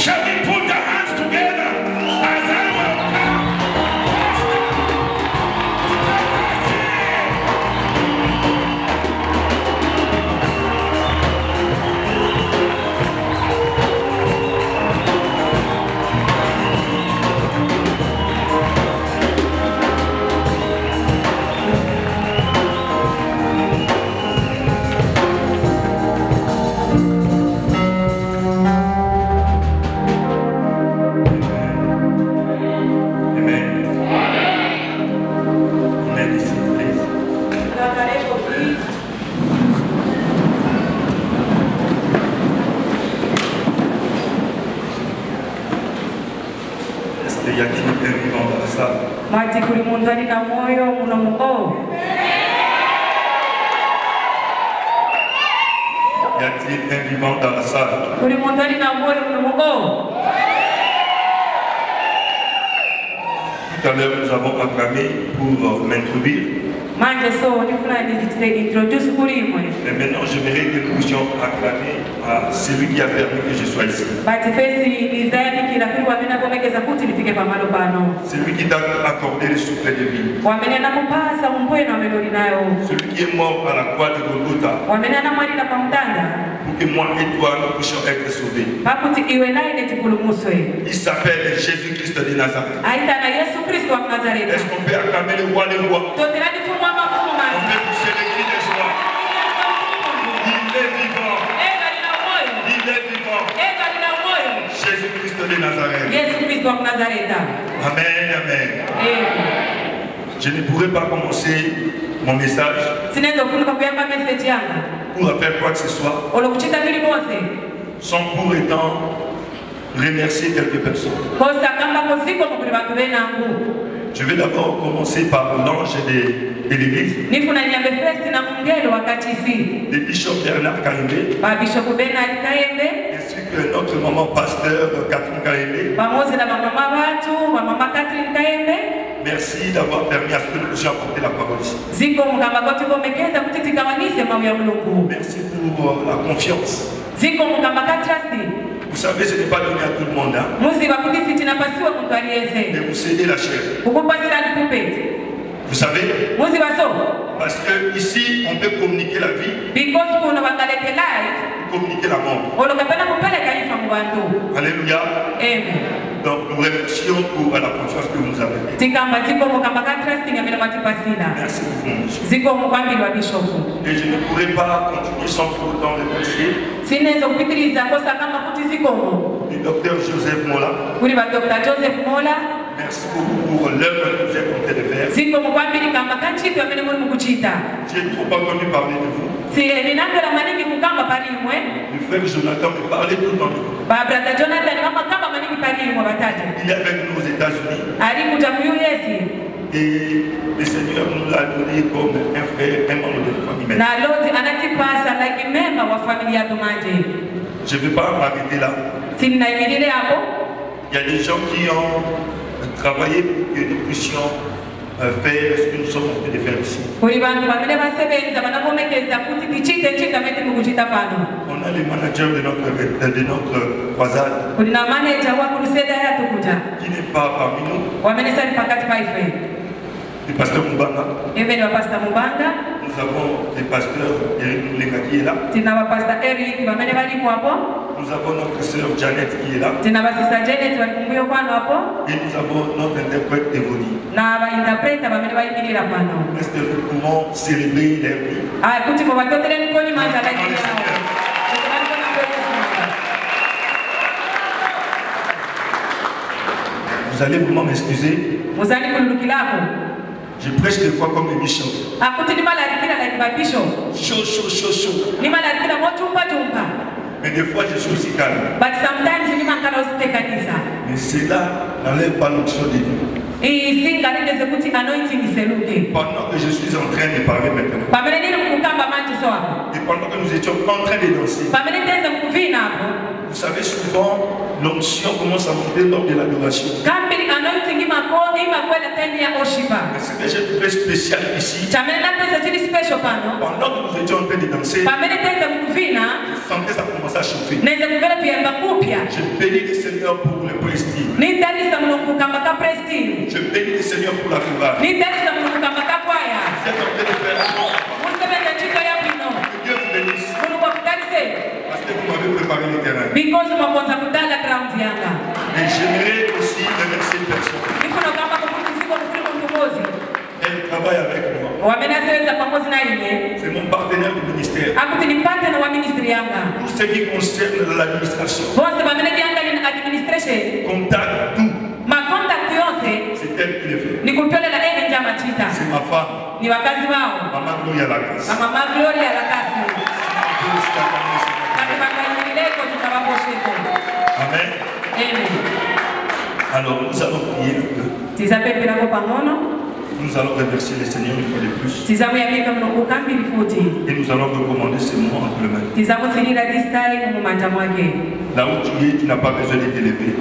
Shall we put our hands together as I welcome? Mati kulimundani na moyo munamuko. Y a-t-il un vivant dans la salle? Kulimundani na moyo munamuko. Tout à l'heure, nous avons acclamé pour m'introduire. Manje so nifuna introduce kulimwe. Mais maintenant, j'aimerais que nous puissions acclamer à celui qui a permis que je sois ici. Celui qui t'a accordé le souffle de vie. Celui qui est mort à la croix de Golgotha. Pour que moi et toi nous puissions être sauvés. Il s'appelle Jésus-Christ de Nazareth. Est-ce qu'on peut acclamer le roi des rois? On peut pousser les cris de joie. Il est vivant. Il est vivant. Jésus-Christ de Nazareth. Amen, amen. Je ne pourrais pas commencer mon message pour faire quoi que ce soit sans pour autant remercier quelques personnes. Je vais d'abord commencer par l'ange de l'église, le bishop Bernard Kaimbe, ainsi que notre maman pasteur Catherine Kaimbe. Merci d'avoir permis à ce que nous puissions apporter la parole ici. Merci pour la confiance. Vous savez, ce n'est pas donné à tout le monde. Hein? De vous céder la chair. Vous savez? Parce que ici, on peut communiquer la vie. Communiquer la mort. Alléluia. Donc nous remercions pour la confiance que vous nous avez. Merci beaucoup. Et je ne pourrais pas continuer sans pour autant remercier le docteur Joseph Mola. Merci beaucoup pour l'œuvre que vous êtes en train de faire. J'ai trop entendu parler de vous. Le frère Jonathan me parlait tout le temps de vous. Il est avec nous aux États-Unis. Et le Seigneur nous l'a donné comme un frère, un membre de la famille. Je ne vais pas m'arrêter là. Il y a des gens qui ont travaillé pour que nous puissions faire ce que nous sommes en train de faire ici. On a les managers de notre croisade qui n'est pas parmi nous. Le pasteur Mubanga. Nous avons le pasteur Eric Moulenga qui est là. Nous avons notre sœur Janet qui est là. Et nous avons notre interprète Evody. Est-ce que nous pouvons célébrer leur vie? Vous allez vraiment m'excuser. Je prêche des fois comme le bishop. Chaud, chaud, chaud, chaud. Mais des fois je suis aussi calme. Mais cela n'enlève pas l'onction de Dieu. Pendant que je suis en train de parler maintenant, et pendant que nous étions en train de danser, vous savez souvent l'onction commence à monter lors de l'adoration. Ce que j'ai trouvé spécial ici, pendant que nous étions en train de danser, je sentais ça commencer à chauffer. Je bénis le Seigneur pour le prestige. Je bénis le Seigneur pour la gloire. Vous êtes en train de faire la gloire. Que Dieu vous bénisse. Parce que vous m'avez préparé le terrain. Et j'aimerais aussi remercier une personne. Elle travaille avec moi. C'est mon partenaire du ministère. Tout ce qui concerne l'administration, contact, tout. C'est elle qui le fait. C'est ma femme. Maman Gloria Lacas. Amen. Alors nous allons prier un peu. Nous allons remercier le Seigneur une fois de plus. Et nous allons recommander ce mois entre les mains. Là où tu es, tu n'as pas besoin de t'élever.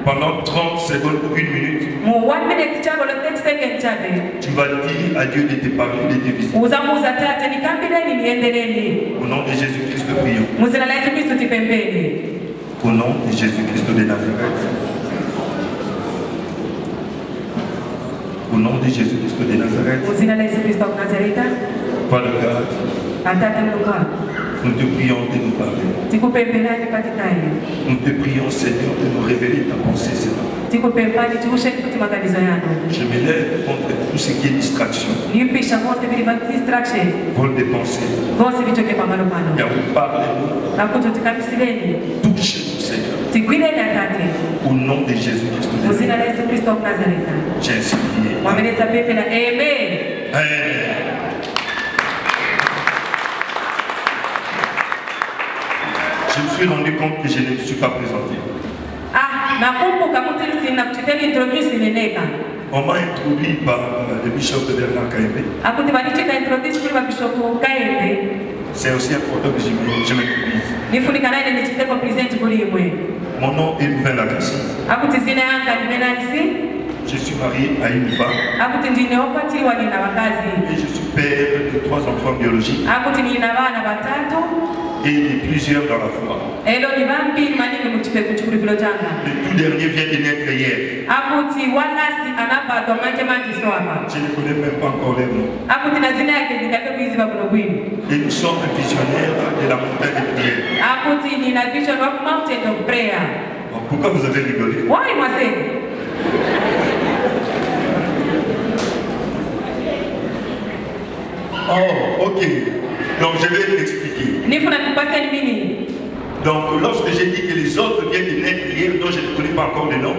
Pendant 30 secondes ou 1 minute, tu vas dire à Dieu de te parler, de te visiter. Au nom de Jésus-Christ, prions. Au nom de Jésus-Christ de Nazareth. Au nom de Jésus-Christ de Nazareth. Par le grâce, nous te prions de nous parler. Nous te prions, Seigneur, de nous révéler ta pensée, Seigneur. Je me lève contre tout ce qui est distraction. Vol de pensée. Yahweh, parle-nous. Touche-nous, Seigneur. Au nom de Jésus-Christ de Nazareth. J'ai ainsi prié. Amen. Je me suis rendu compte que je ne me suis pas présenté. On m'a introduit par le bishop de Bernard Kaembe. C'est aussi important que je m'introduise. Mon nom est Louvain Lacassi. Je suis marié à une femme. Et je suis père de 3 enfants biologiques. Et de plusieurs dans la foi. Le tout dernier vient de naître hier. Je ne connais même pas encore les noms. Et nous sommes visionnaires de la montagne de prière. Pourquoi vous avez rigolé? Oh, ok. Donc je vais l'expliquer. Donc lorsque j'ai dit que les autres viennent de naître hier, dont je ne connais pas encore les noms.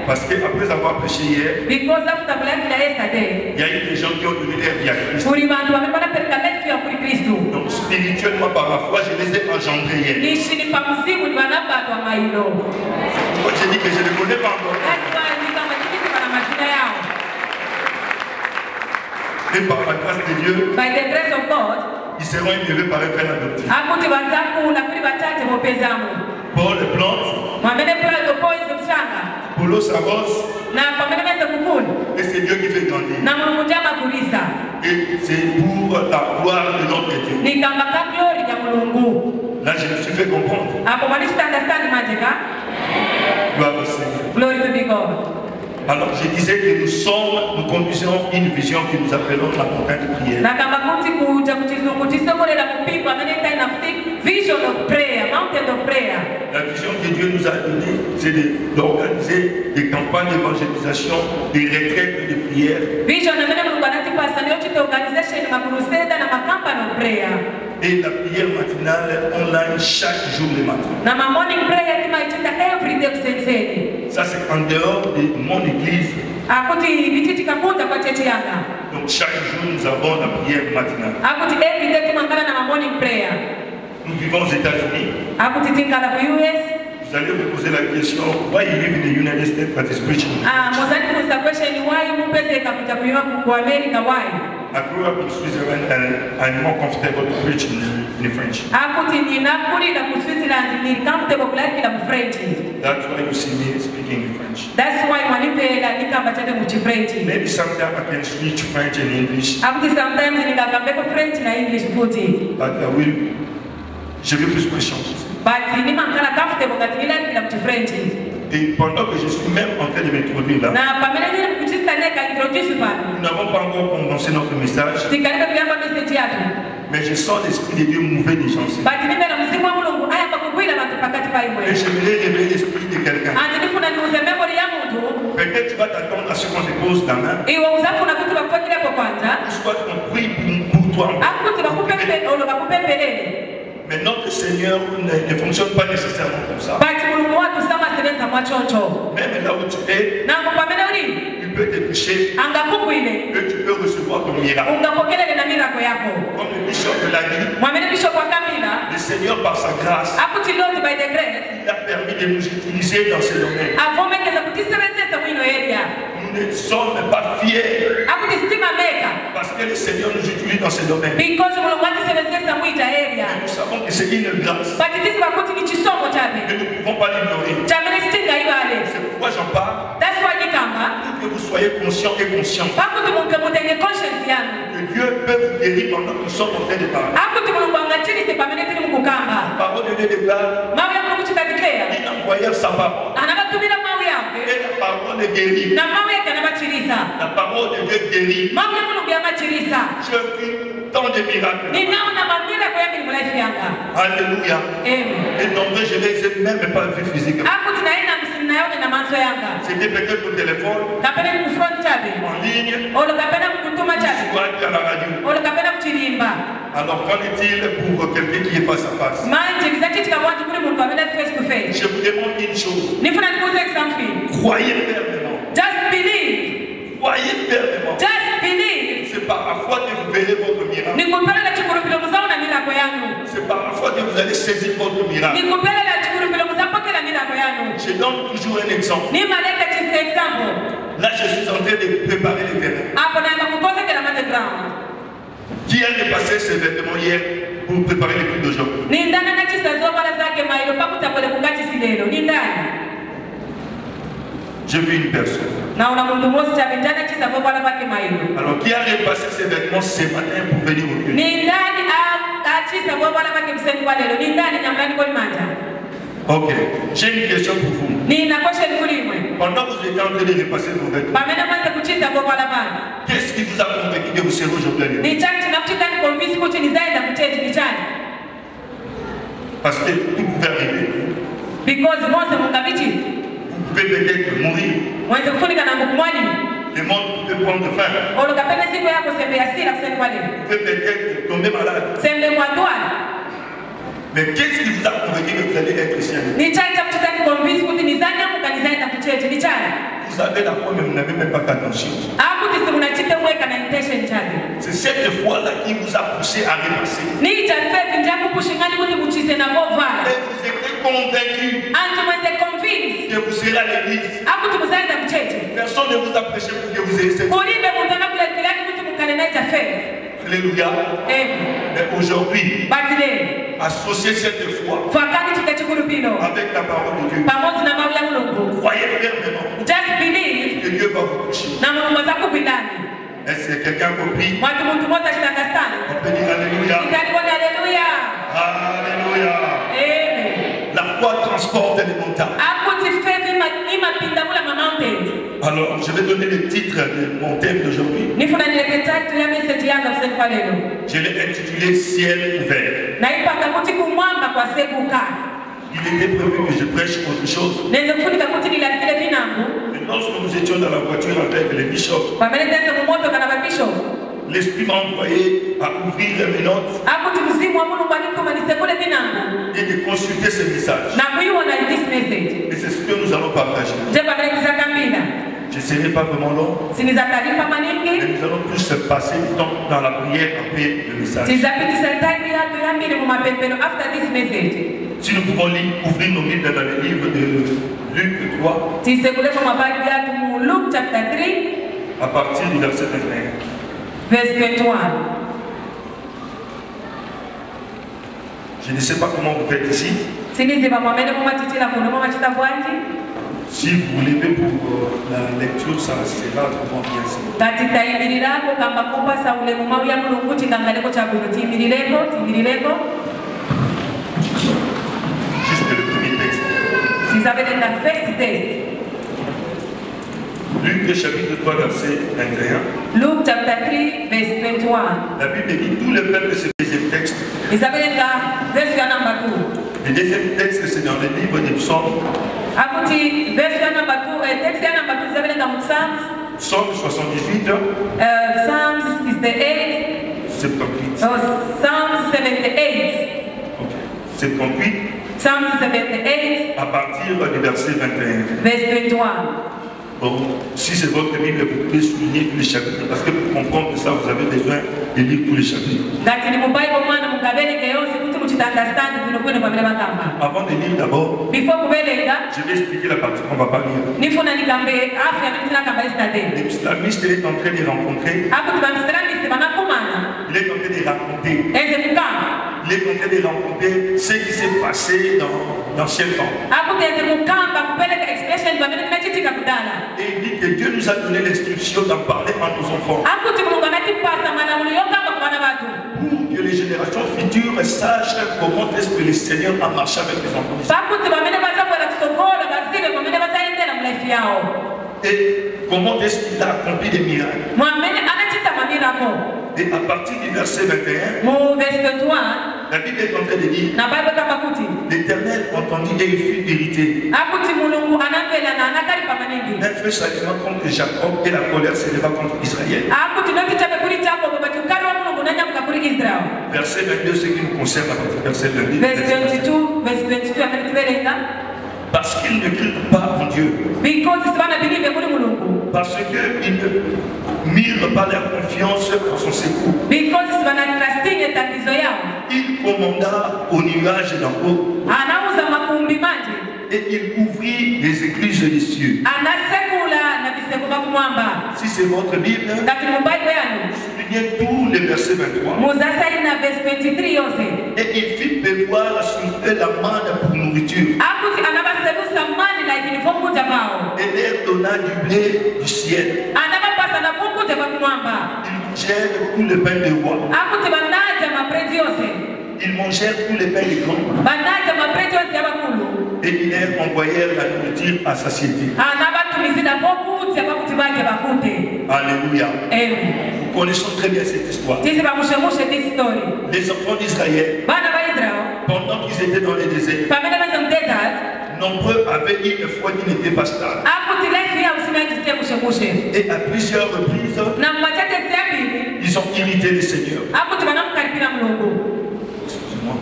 Parce qu'après avoir prêché hier, il y a eu des gens qui ont donné leur vie à Christ. Donc spirituellement par la foi, je les ai engendrés hier. Moi j'ai dit que je ne connais pas encore. Et par la grâce de Dieu, ils seront élevés par un père adoptif. Paul plante, Paulo s'avance, et c'est Dieu qui fait grandir. Et c'est pour la gloire de notre Dieu. Là, je me suis fait comprendre. Gloire au Seigneur. Alors je disais que nous conduisons une vision que nous appelons la montagne de prière. La vision que Dieu nous a donnée, c'est d'organiser des campagnes d'évangélisation, des retraites de prière. Et la prière matinale online chaque jour le matin. Ça c'est en dehors de mon église. Donc chaque jour nous avons la prière matinale. Nous vivons aux États-Unis. Vous allez vous poser la question, why you live in the United States but is preaching? I grew up in Switzerland and I'm more comfortable to preach in French. That's why you see me speaking in French. That's why maybe sometimes I can switch French and English. But je veux plus prêcher en français. Et pendant que je suis même en train de m'introduire là, nous n'avons pas encore commencé notre message, mais je sens l'Esprit de Dieu mouver des gens. Et j'aimerais révéler l'esprit de quelqu'un. Peut-être tu vas t'attendre à ce qu'on te pose la main. Soit qu'on prie pour toi. Mais notre Seigneur ne fonctionne pas nécessairement comme ça. Même là où tu es, il peut te toucher et tu peux recevoir ton miracle. Comme le bishop l'a dit, le Seigneur par sa grâce, il a permis de nous utiliser dans ce domaine. Nous ne sommes pas fiers parce que le Seigneur nous utilise dans ce domaine. Mais nous savons que c'est une grâce. Et nous ne pouvons pas l'ignorer. C'est pourquoi j'en parle. Pour que vous soyez conscients et conscients que Dieu peut vous guérir pendant que nous sommes en train de parler. La parole de Dieu déclare, il envoya sa parole. Et la parole guérit. La parole de Dieu guérit. Je vis tant de miracles. Alléluia. Et nombreux, je les ai même pas vus physiquement. C'était peut-être au téléphone, en ligne, ou à la radio. Alors qu'en est-il pour quelqu'un qui est face à face? Je vous demande une chose. Croyez fermement. Croyez fermement. C'est par la foi que vous verrez votre miracle. C'est par la foi que vous allez saisir votre miracle. Je donne toujours un exemple. Là, je suis en train de préparer le terrain. Qui a dépassé ses vêtements hier pour préparer les coups d'aujourd'hui? J'ai vu une personne. Alors, qui a repassé ses vêtements ce matin pour venir au culte? Ok, j'ai une question pour vous. Pendant que vous étiez en train de repasser vos vêtements, qu'est-ce qui vous a convaincu que vous serez aujourd'hui? Parce que tout pouvait arriver. Vous pouvez peut-être mourir. Le monde peut prendre fin. Vous pouvez peut-être tomber malade. Mais qu'est-ce qui vous a convaincu que vous allez être ici? Vous avez la foi, mais vous n'avez même pas attention. C'est cette foi-là qui vous a poussé à repasser. Et vous étiez convaincu que vous serez à l'église. Personne ne vous a prêché pour que vous ayez cette foi. Alléluia. Mais aujourd'hui, associez cette foi avec la parole de Dieu. Croyez fermement que Dieu va vous toucher. Est-ce que quelqu'un compris? On peut dire Alléluia. Alléluia. La foi transporte les montagnes. Alors, je vais donner le titre de mon thème d'aujourd'hui. Je l'ai intitulé Ciel ouvert. Il était prévu que je prêche autre chose. Mais lorsque nous étions dans la voiture avec les bishops, l'Esprit m'a envoyé à ouvrir les notes et de consulter ce message. Et c'est ce que nous allons partager. Je ne serai pas vraiment long. Mais nous allons plus se passer du temps dans la prière après le message. Si nous pouvons ouvrir nos Bibles dans le livre de Luc 3, à partir du verset 21. Verse 21. Je ne sais pas comment vous faites ici. Si vous levez pour la lecture, ça sera vraiment bien sûr. Juste le premier texte. Luc chapitre 3 verset 21. Luke chapter 3 verse 21. La Bible dit tout le peuple, c'est le deuxième texte. Le deuxième texte, c'est dans le livre des psaumes. Psaume 78. Psalms is the 8th. 78. Oh, Psalms 78. Okay. 78. Psalms 78. À partir du verset 21. Verse 21. Bon, si c'est votre Bible, vous pouvez souligner tous les chapitres, parce que pour comprendre ça, vous avez besoin de lire tous les chapitres. Avant de lire d'abord, je vais expliquer la partie qu'on ne va pas lire. L'islamiste est en train de rencontrer. Il est en train de raconter. Il est en train de raconter ce qui s'est passé dans l'ancien temps. Et il dit que Dieu nous a donné l'instruction d'en parler à nos enfants. Pour que les générations futures sachent comment est-ce que le Seigneur a marché avec les enfants. Et comment est-ce qu'il a accompli des miracles. Et à partir du verset 21, la Bible est en train de dire, l'Éternel entendit et il fut irrité. Un feu s'alluma contre Jacob et la colère s'éleva contre Israël. Verset 22, ce qui nous concerne à partir du verset 22. Parce qu'ils ne crient pas en Dieu. Parce qu'ils ne mirent pas leur confiance en son secours. Il commanda au nuage d'en haut. Et il ouvrit les écluses des cieux. Si c'est votre Bible, soulignez tous les versets 23. Et il fit pleuvoir sur eux la manne pour nourriture. Et leur donna du blé du ciel. Ils mangèrent tout le pain de roi. Ils mangèrent tous les pains des grands. Et ils leur envoyèrent la nourriture à satiété. Alléluia. Nous connaissons très bien cette histoire. Les enfants d'Israël, pendant qu'ils étaient dans les déserts, nombreux avaient une foi qui n'était pas stable. Et à plusieurs reprises, ils ont irrité le Seigneur. Excusez-moi.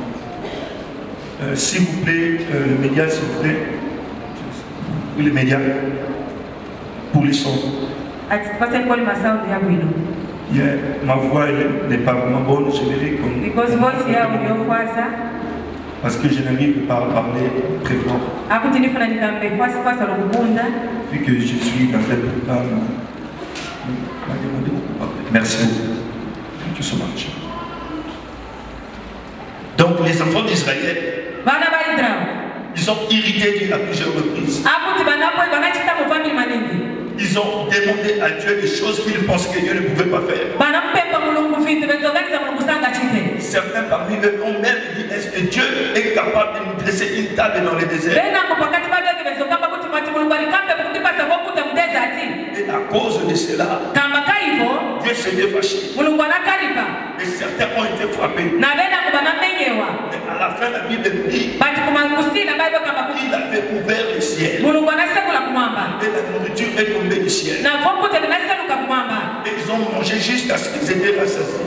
S'il vous plaît, le média, s'il vous plaît. Oui, les médias. Pour les sons. Yeah, ma voix n'est pas vraiment bonne, je verrai comme. Parce que je n'arrive pas à parler très fort. Vu que je suis dans cette programme. Merci beaucoup. Thank you so much. Donc les enfants d'Israël, ils ont irrité Dieu à plusieurs reprises. Ils ont demandé à Dieu des choses qu'ils pensaient que Dieu ne pouvait pas faire. Certains parmi eux ont même dit, est-ce que Dieu est capable de nous dresser une table dans les déserts? Et à cause de cela, Dieu s'est défâché. Et certains ont été frappés. Mais à la fin, la Bible dit qu'il avait ouvert le ciel. Et la nourriture est tombée du ciel. Et ils ont mangé jusqu'à ce qu'ils étaient rassasiés.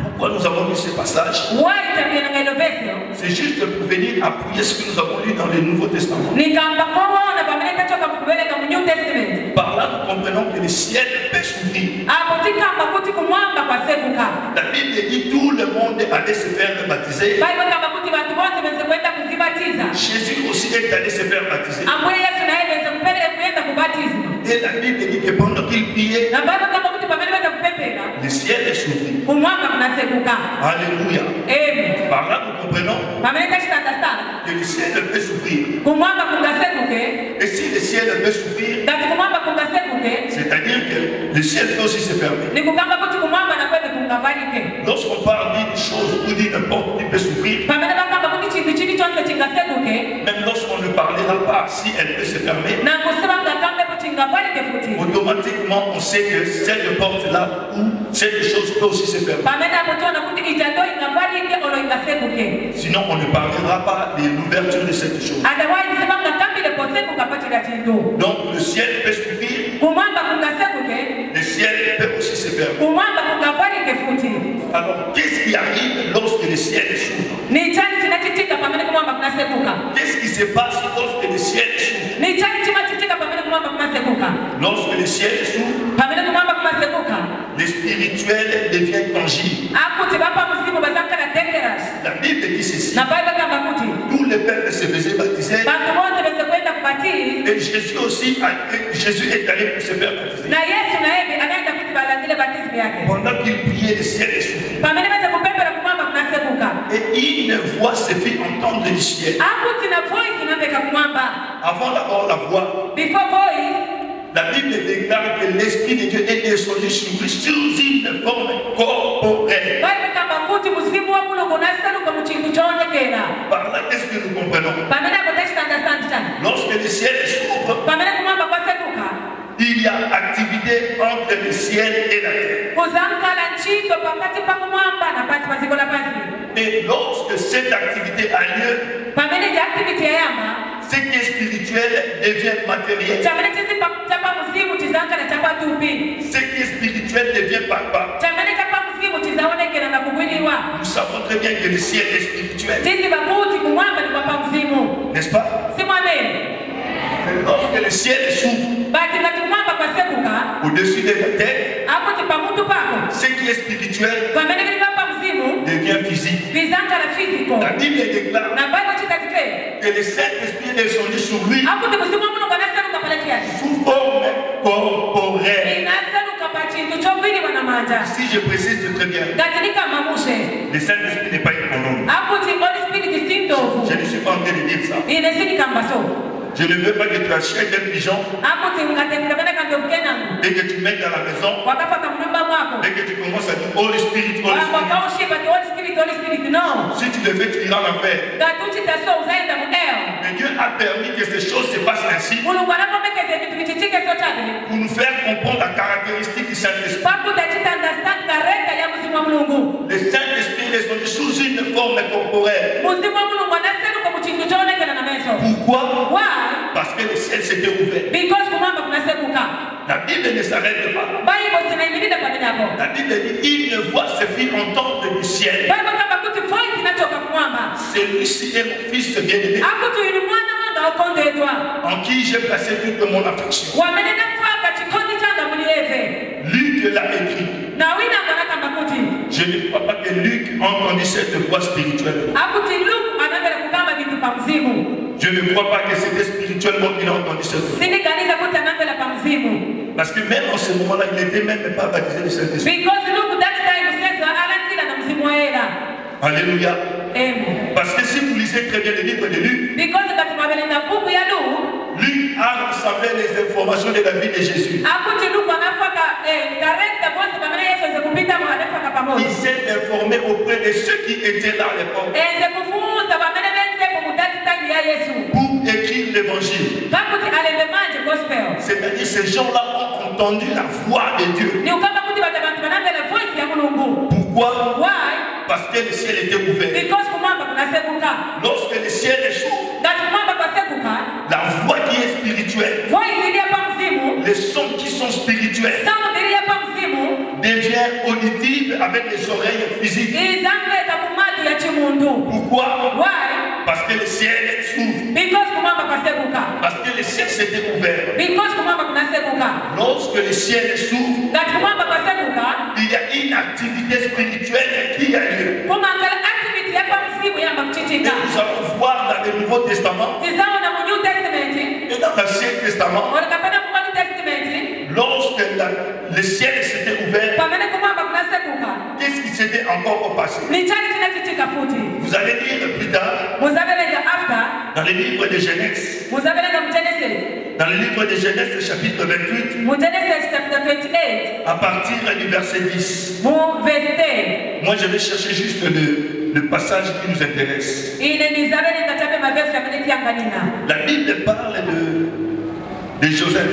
Pourquoi nous avons lu ce passage? C'est juste pour venir appuyer ce que nous avons lu dans le Nouveau Testament. Par là, nous comprenons que le ciel peut s'ouvrir. La Bible dit tout le monde allait se faire baptiser. Jésus aussi est allé se faire baptiser. Et la Bible dit que pendant qu'il priait, le ciel est s'ouvrir. Alléluia. Par là, nous comprenons que le ciel peut s'ouvrir. Et si le ciel peut s'ouvrir, c'est-à-dire que le ciel peut aussi se fermer. Lorsqu'on parle d'une chose ou d'une porte qui peut s'ouvrir, même lorsqu'on ne parlera pas si elle peut se fermer, automatiquement on sait que cette porte-là ou cette chose peut aussi se fermer. Sinon on ne parlera pas de l'ouverture de cette chose. Donc le ciel peut s'ouvrir, le ciel peut aussi se fermer. Alors qu'est-ce qui arrive lorsque le ciel s'ouvre? Qu'est-ce qui se passe lorsque le ciel s'ouvre? Lorsque le ciel s'ouvre, le spirituel devient tangible. La Bible dit ceci: tous les peuples se faisaient baptiser, et Jésus aussi, Jésus est allé pour se faire baptiser. Pendant qu'il priait, le ciel est s'ouvre. Et une voix se fit entendre du ciel. Avant d'abord la voix, la Bible déclare que l'Esprit de Dieu est descendu sur lui sous une forme corporelle. Par là, qu'est-ce que nous comprenons? Lorsque le ciel s'ouvre, il y a activité entre le ciel et la terre. Et lorsque cette activité a lieu, ce qui est spirituel devient matériel. Ce qui est spirituel devient palpable. Nous savons très bien que le ciel est spirituel. N'est-ce pas? Mais lorsque le ciel s'ouvre au-dessus de la tête, ce qui est spirituel devient physique. La Bible déclare que le Saint-Esprit est descendu sur lui sous forme corporelle. Si je précise très bien, le Saint-Esprit n'est pas une colombe. Je ne suis pas en train de dire ça. Je ne veux pas que tu achètes un pigeon et que tu mettes dans la maison et que tu commences à dire Holy Spirit, Holy Spirit. Non. Si tu le fais, tu iras en enfer. Mais Dieu a permis que ces choses se passent ainsi pour nous faire comprendre la caractéristique du Saint-Esprit. Le Saint-Esprit est descendu sous une forme corporelle. Pourquoi? Parce que le ciel s'était ouvert. La Bible ne s'arrête pas. La Bible dit une voix se fit entendre du ciel. Celui-ci est mon fils bien-aimé, en qui j'ai placé toute mon affection. Luc l'a écrit. Je ne crois pas que Luc a entendu cette voix spirituelle. Je ne crois pas que c'était spirituellement qu'il a entendu cette voix. Parce que même en ce moment-là, il n'était même pas baptisé de Saint-Esprit. Alléluia. Parce que si vous lisez très bien le livre de Luc, Luc a rassemblé les informations de la vie de Jésus. Il s'est informé auprès de ceux qui étaient là à l'époque pour écrire l'évangile. C'est-à-dire ces gens-là ont entendu la voix de Dieu. Pourquoi? Parce que le ciel était ouvert. Lorsque le ciel est s'ouvre, la voix qui est spirituelle, les sons qui sont spirituels devient auditive avec les oreilles physiques. Pourquoi? Parce que le ciel s'ouvre. Parce que le ciel s'était ouvert. Lorsque le ciel s'ouvre, il y a une activité spirituelle qui a lieu. Et nous allons voir dans le Nouveau Testament et dans l'Ancien Testament, lorsque le ciel s'était ouvert, c'était encore au passé. Vous allez lire plus tard dans les livres de Genèse. Dans le livre de Genèse, chapitre 28, à partir du verset 10. Moi, je vais chercher juste le passage qui nous intéresse. La Bible parle de Joseph,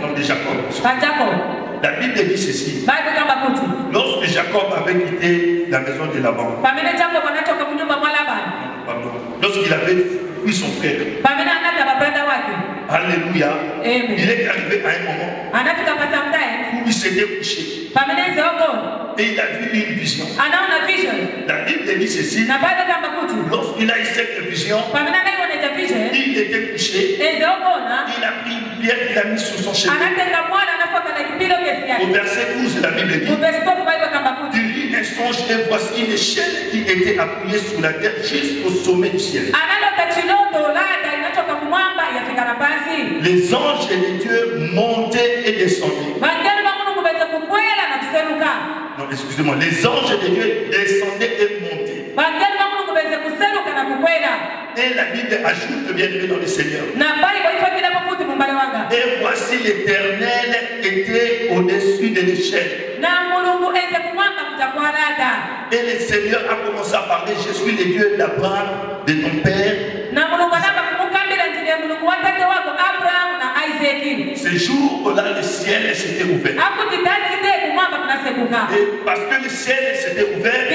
non de Jacob. La Bible dit ceci. Lorsque Jacob avait quitté la maison de Laban, lorsqu'il avait fui son frère, alléluia, il est arrivé à un moment où il s'était couché et il a vu une vision. La Bible dit ceci. Lorsqu'il a eu cette vision, il était couché, il a pris une pierre, il a mis sur son cheveu. Au verset 12, la Bible dit, il eut un songe et voici une échelle qui était appuyée sur la terre jusqu'au sommet du ciel. Les anges de Dieu montaient et descendaient. Non, excusez-moi, les anges de Dieu descendaient et montaient. Et la Bible ajoute, bien aimé dans le Seigneur. Et voici l'Éternel était au-dessus de l'échelle. Et le Seigneur a commencé à parler. Je suis le Dieu d'Abraham, de ton père. Ce jour-là, le ciel s'était ouvert. Et parce que le ciel s'était ouvert,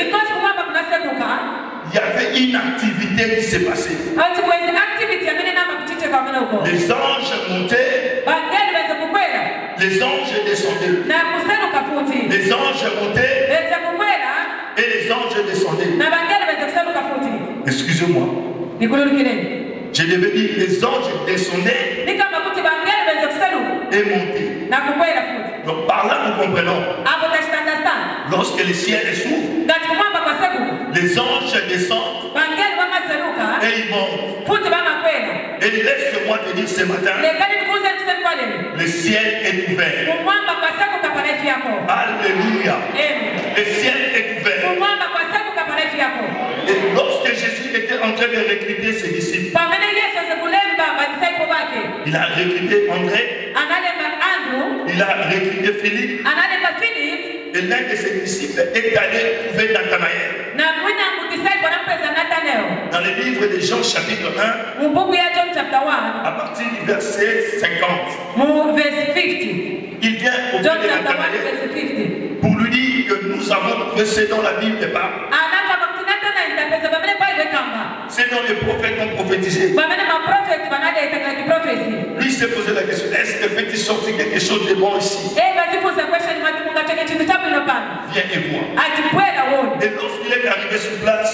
il y avait une activité qui s'est passée. Les anges montaient, les anges descendaient. Les anges montaient et les anges descendaient. Excusez-moi. Je devais dire les anges descendaient et montaient. Donc par là nous comprenons. Lorsque le ciel s'ouvre, les anges descendent et ils montent. Et laisse-moi te dire ce matin, le ciel est ouvert. Alléluia. Le ciel est ouvert. Et lorsque Jésus était en train de recruter ses disciples, il a recruté André, il a recruté Philippe, et l'un de ses disciples est allé trouver Nathanaël. Dans le livre de Jean chapitre 1, à partir du verset 50, il vient auprès de Nathanaël pour lui dire que nous avons trouvé ce dont la Bible parle. C'est dont les prophètes ont prophétisé. Lui s'est posé la question, est-ce que peut-il sortir quelque chose de bon ici? Viens et vois. Et lorsqu'il est arrivé sur place,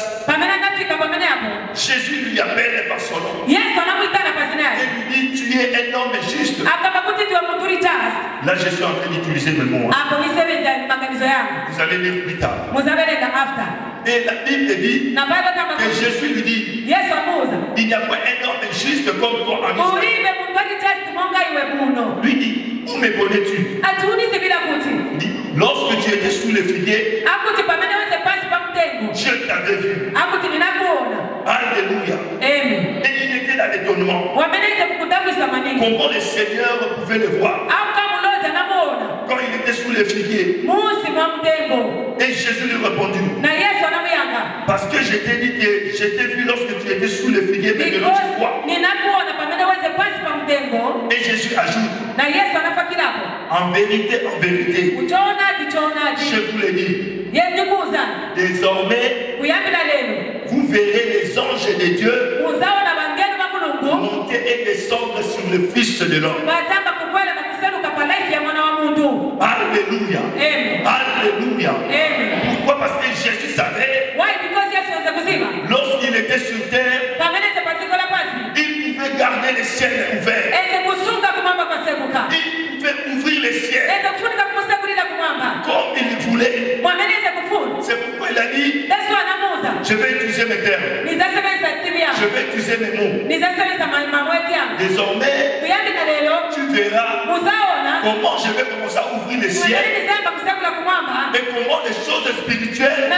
Jésus lui appelle par son nom. Et lui dit, tu es un homme juste. Là, je suis en train d'utiliser le mot. Vous allez lire plus tard. Et la Bible dit que Jésus lui dit, il n'y a pas un homme juste comme toi en Israël. Lui dit, où me connais-tu? Il dit, lorsque tu étais sous le figuier, je t'avais vu. Alléluia. Et il était dans l'étonnement. Comment le Seigneur pouvait le voir quand il était sous le figuier? Et Jésus lui répondit, parce que je t'ai dit que je t'ai vu lorsque tu étais sous le figuier, mais de l'autre fois. Et Jésus ajoute, en vérité, je vous le dis, désormais, vous verrez les anges de Dieu monter et descendre sur le Fils de l'homme. Alléluia. Alléluia. Pourquoi? Parce que Jésus savait, lorsqu'il était sur terre, il pouvait garder les ciels ouverts. Il pouvait ouvrir les ciels comme il voulait. C'est pourquoi il a dit, je vais utiliser mes termes, je vais utiliser mes mots. Désormais, tu verras comment je vais commencer à ouvrir les ciels Et comment les choses spirituelles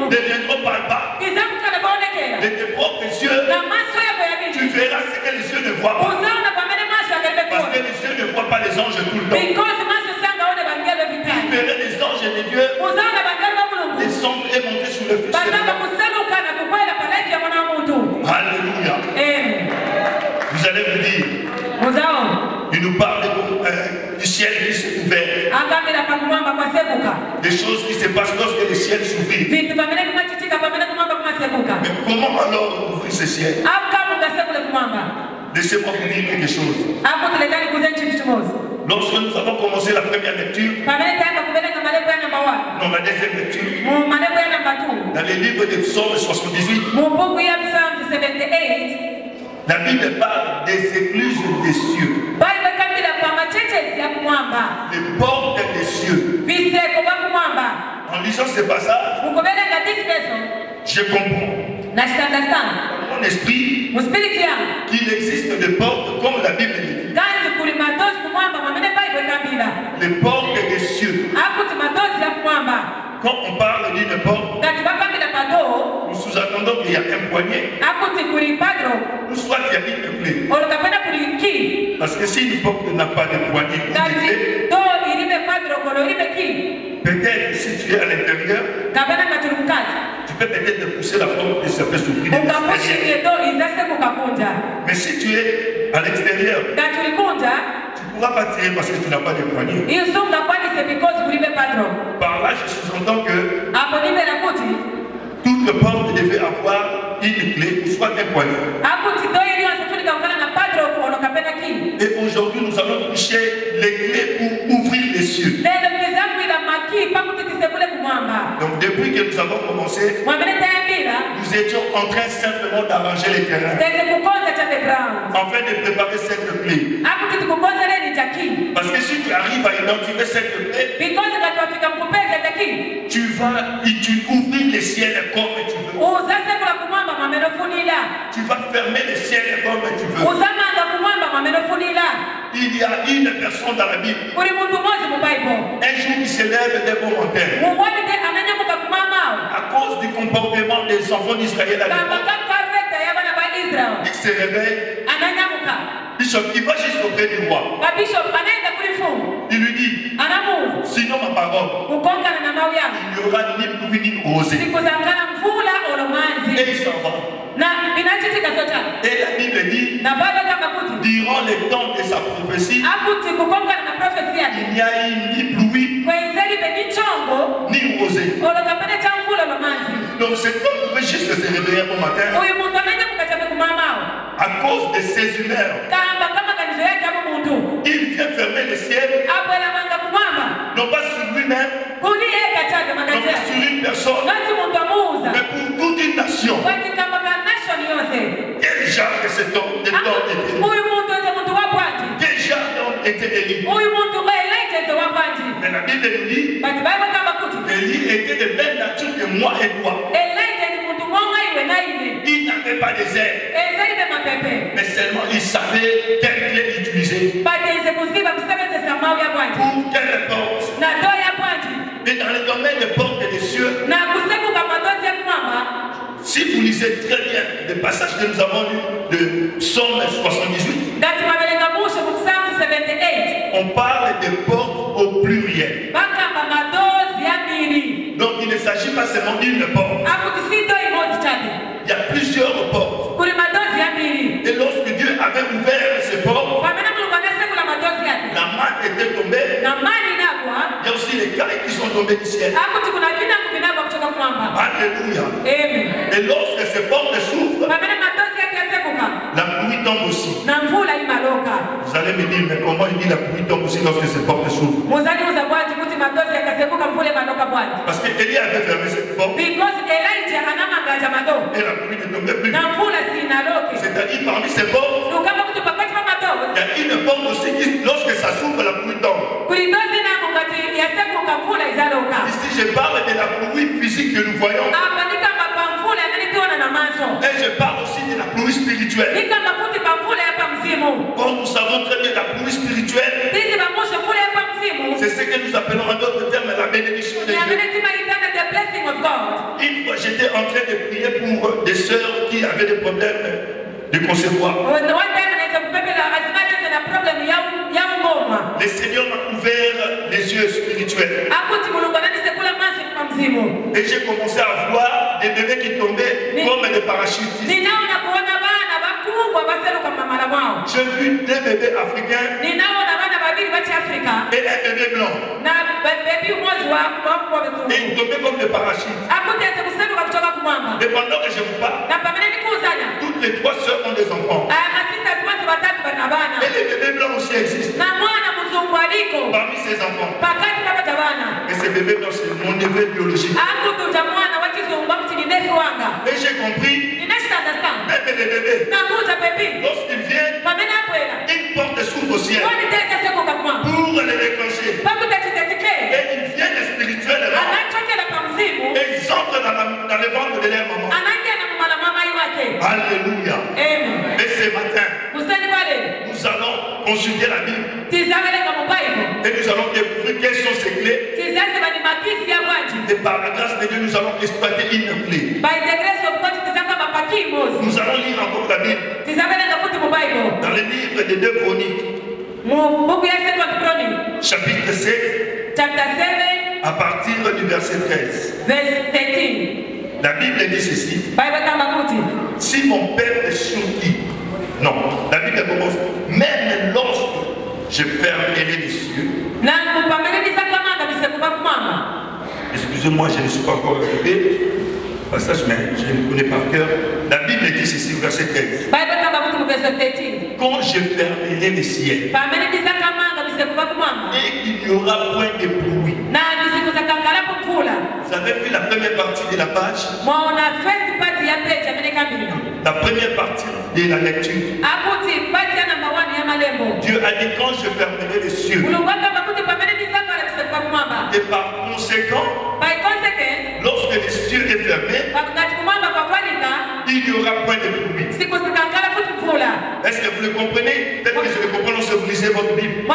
deviendront palpables. De tes propres yeux, tu verras ce que les yeux ne voient pas. Parce que les yeux ne voient pas les anges tout le temps. Tu verras les anges de Dieu descendre et monter sur le fils. Alléluia. Vous allez me dire, il nous parle du ciel qui s'est ouvert. Des choses qui se passent lorsque le ciel s'ouvrit. Mais comment alors ouvrir ce ciel? Laissez-moi vous dire quelque chose. Lorsque nous avons commencé la première lecture, non, la deuxième lecture, dans les livres de Psaume 78, la Bible parle des écluses des cieux. Les portes des cieux. En lisant ce passage, je comprends dans mon esprit qu'il existe des portes comme la Bible dit. Les portes des cieux. Quand on parle d'une porte, nous sous-attendons qu'il y a un poignet. Ou soit il y a une clé. Parce que si une porte n'a pas de poignet, peut-être si tu es à l'intérieur, tu peux peut-être pousser la porte et ça peut s'ouvrir. Mais si tu es à l'extérieur, tu ne pourras pas tirer parce que tu n'as pas de poignet. Par là, je sous-entends que toute porte devait avoir une clé, soit un poignet. Et aujourd'hui, nous allons toucher les clés pour ouvrir les cieux. Donc depuis que nous avons commencé, nous étions en train simplement d'arranger les terrains afin de préparer cette clé. Parce que si tu arrives à identifier cette clé, tu vas ouvrir les ciels comme tu veux. Tu vas fermer les ciels comme tu veux. Il y a une personne dans la Bible. Un jour il se lève des bons matin. À cause du comportement des enfants d'Israël à l'époque, il se réveille. Bishop, il va juste auprès du roi. Il lui dit, sinon ma parole, il n'y aura ni pluie ni rosée. Et il s'en va. Et la Bible dit, durant les temps de sa prophétie, il n'y a eu ni pluie ni rosée. Donc c'est comme on peut juste se réveiller bon matin. À cause de ses humeurs, il vient fermer le ciel. Non pas sur lui-même, non pas sur une personne, mais pour toute une nation. Quel genre de cet homme était? Quel genre d'homme était Élie? Mais la Bible nous dit qu'Élie était de même nature que moi et toi. Il n'avait pas des ailes, mais seulement il savait quelle clé utiliser. Pour quelle porte. Et dans le domaine des portes des cieux, si vous lisez très bien le passage que nous avons lu de Psaume 78, on parle de portes au pluriel. Donc il ne s'agit pas seulement d'une porte. Il y a plusieurs portes. Et lorsque Dieu avait ouvert ces portes, la manne était tombée. Il y a aussi les cailles qui sont tombées du ciel. Alléluia. Et lorsque ces portes s'ouvrent, la pluie tombe aussi. Vous allez me dire, mais comment il dit la pluie tombe aussi lorsque ces portes s'ouvrent? Parce qu'Élie avait fermé cette porte. Et la pluie ne tombait plus. C'est-à-dire parmi ces portes, il y a une porte aussi qui, lorsque ça s'ouvre, la pluie tombe. Ici, je parle de la pluie physique que nous voyons. Et je parle aussi de la pluie spirituelle. Comme nous savons très bien, la pluie spirituelle, c'est ce que nous appelons en d'autres termes la bénédiction. Une fois, j'étais en train de prier pour des sœurs qui avaient des problèmes de concevoir. Le Seigneur m'a ouvert les yeux spirituels. Et j'ai commencé à voir des bébés qui tombaient comme des parachutistes. J'ai vu des bébés africains et un bébé blanc. Et ils tombaient comme des parachutes. Et pendant que je vous parle, toutes les 3 sœurs ont des enfants. Et les bébés blancs aussi existent. Parmi ces enfants. Et ces bébés blancs, c'est mon neveu biologique. Et j'ai compris. Même les bébés, lorsqu'ils viennent, ils portent des souffles au ciel pour les déclencher. Et ils viennent spirituellement. Et ils entrent dans le ventre de leur maman. Alléluia. Et ce matin, nous allons consulter la Bible. Et nous allons découvrir quelles sont ces clés. Et par la grâce de Dieu, nous allons exploiter une clé. Nous allons lire encore la Bible. Dans le livre des 2 Chroniques. Chapitre 7. À partir du verset 13. La Bible dit ceci. Si mon père est surpris. Non, la Bible commence. Même lorsque je fermerai les cieux. Excusez-moi, je ne suis pas encore arrivé. Passage, mais je le connais par cœur. La Bible dit ceci, verset 13. Quand je fermerai les ciels et qu'il n'y aura point de bruit. Vous avez vu la première partie de la page? La première partie de la lecture. Dieu a dit quand je fermerai les cieux. Et par conséquent, lorsque les cieux est fermé, il n'y aura point de bruit. Est-ce que vous le comprenez? Peut-être que je le comprends lorsque vous lisez votre Bible.